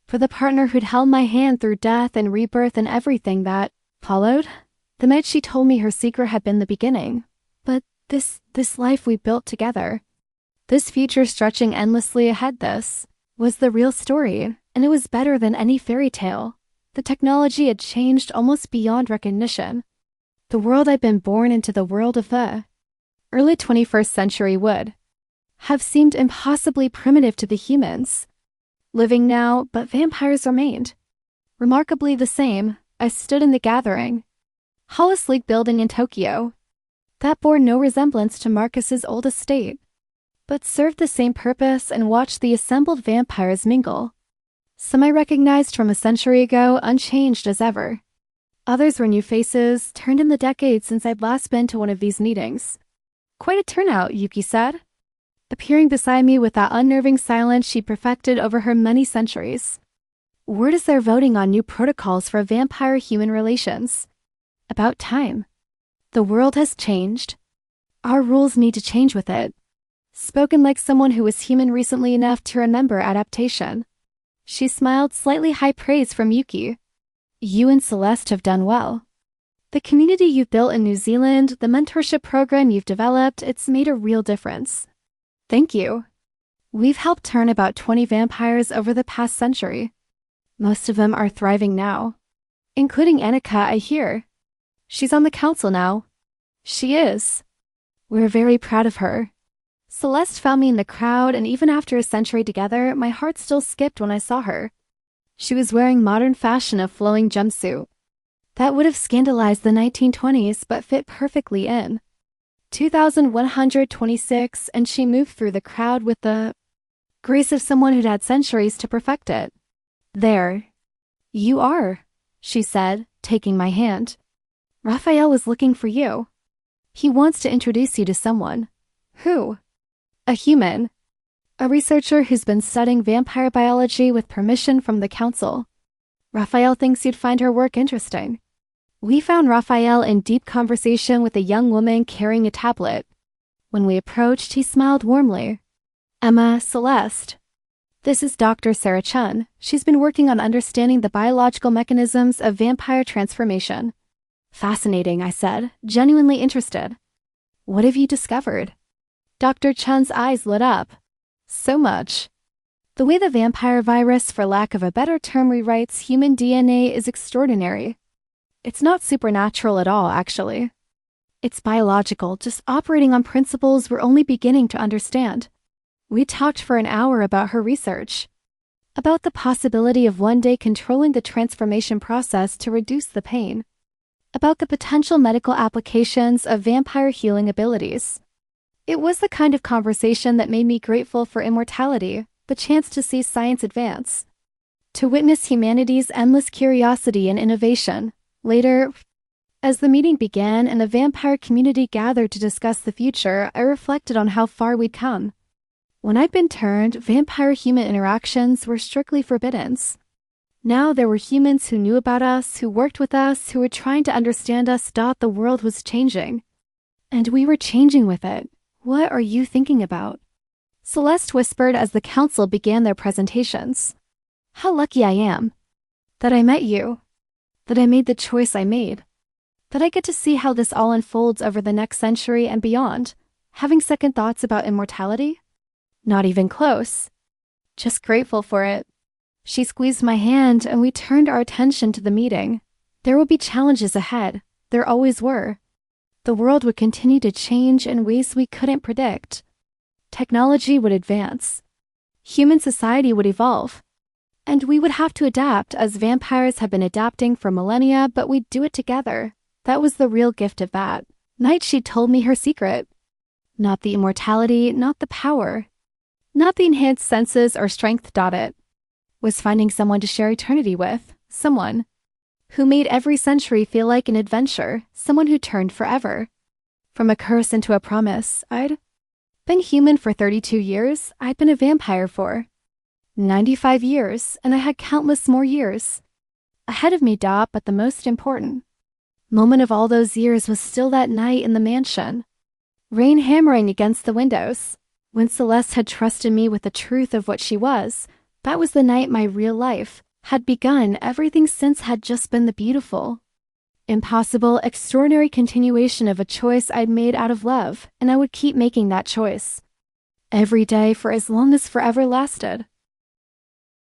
For the partner who'd held my hand through death and rebirth and everything that followed. The night she told me her secret had been the beginning. But this life we built together, this future stretching endlessly ahead, this was the real story, and it was better than any fairy tale. The technology had changed almost beyond recognition. The world I'd been born into, the world of the early 21st century, would have seemed impossibly primitive to the humans living now, but vampires remained remarkably the same. I stood in the gathering hall, a sleek building in Tokyo that bore no resemblance to Marcus's old estate, but served the same purpose, and watched the assembled vampires mingle. Some I recognized from a century ago, unchanged as ever. Others were new faces, turned in the decades since I'd last been to one of these meetings. Quite a turnout, Yuki said, appearing beside me with that unnerving silence she'd perfected over her many centuries. Word is they're voting on new protocols for vampire-human relations. About time. The world has changed. Our rules need to change with it. Spoken like someone who was human recently enough to remember adaptation. She smiled, slightly high praise from Yuki. You and Celeste have done well. The community you've built in New Zealand, the mentorship program you've developed, it's made a real difference. Thank you. We've helped turn about 20 vampires over the past century. Most of them are thriving now. Including Annika, I hear. She's on the council now. She is. We're very proud of her. Celeste found me in the crowd, and even after a century together, my heart still skipped when I saw her. She was wearing modern fashion, a flowing jumpsuit. That would have scandalized the 1920s, but fit perfectly in. 2126, and she moved through the crowd with the grace of someone who'd had centuries to perfect it. There. You are, she said, taking my hand. Raphael was looking for you. He wants to introduce you to someone. Who? A human. A researcher who's been studying vampire biology with permission from the council. Raphael thinks you'd find her work interesting. We found Raphael in deep conversation with a young woman carrying a tablet. When we approached, he smiled warmly. Emma, Celeste. This is Dr. Sarah Chun. She's been working on understanding the biological mechanisms of vampire transformation. Fascinating, I said, genuinely interested. What have you discovered? Dr. Chun's eyes lit up. So much. The way the vampire virus, for lack of a better term, rewrites human DNA is extraordinary. It's not supernatural at all, actually. It's biological, just operating on principles we're only beginning to understand. We talked for an hour about her research. About the possibility of one day controlling the transformation process to reduce the pain. About the potential medical applications of vampire healing abilities. It was the kind of conversation that made me grateful for immortality, the chance to see science advance. To witness humanity's endless curiosity and innovation. Later, as the meeting began and the vampire community gathered to discuss the future, I reflected on how far we'd come. When I'd been turned, vampire-human interactions were strictly forbidden. Now there were humans who knew about us, who worked with us, who were trying to understand us. The world was changing. And we were changing with it. What are you thinking about? Celeste whispered as the council began their presentations. How lucky I am. That I met you. That I made the choice I made. That I get to see how this all unfolds over the next century and beyond. Having second thoughts about immortality? Not even close. Just grateful for it. She squeezed my hand and we turned our attention to the meeting. There will be challenges ahead. There always were. The world would continue to change in ways we couldn't predict. Technology would advance. Human society would evolve. And we would have to adapt as vampires have been adapting for millennia, but we'd do it together. That was the real gift of that night. She told me her secret. Not the immortality, not the power, not the enhanced senses or strength. It was finding someone to share eternity with, someone who made every century feel like an adventure, someone who turned forever from a curse into a promise. I'd been human for 32 years. I'd been a vampire for 95 years, and I had countless more years ahead of me. But the most important moment of all those years was still that night in the mansion. Rain hammering against the windows. When Celeste had trusted me with the truth of what she was, that was the night my real life had begun. Everything since had just been the beautiful, impossible, extraordinary continuation of a choice I'd made out of love, and I would keep making that choice every day for as long as forever lasted.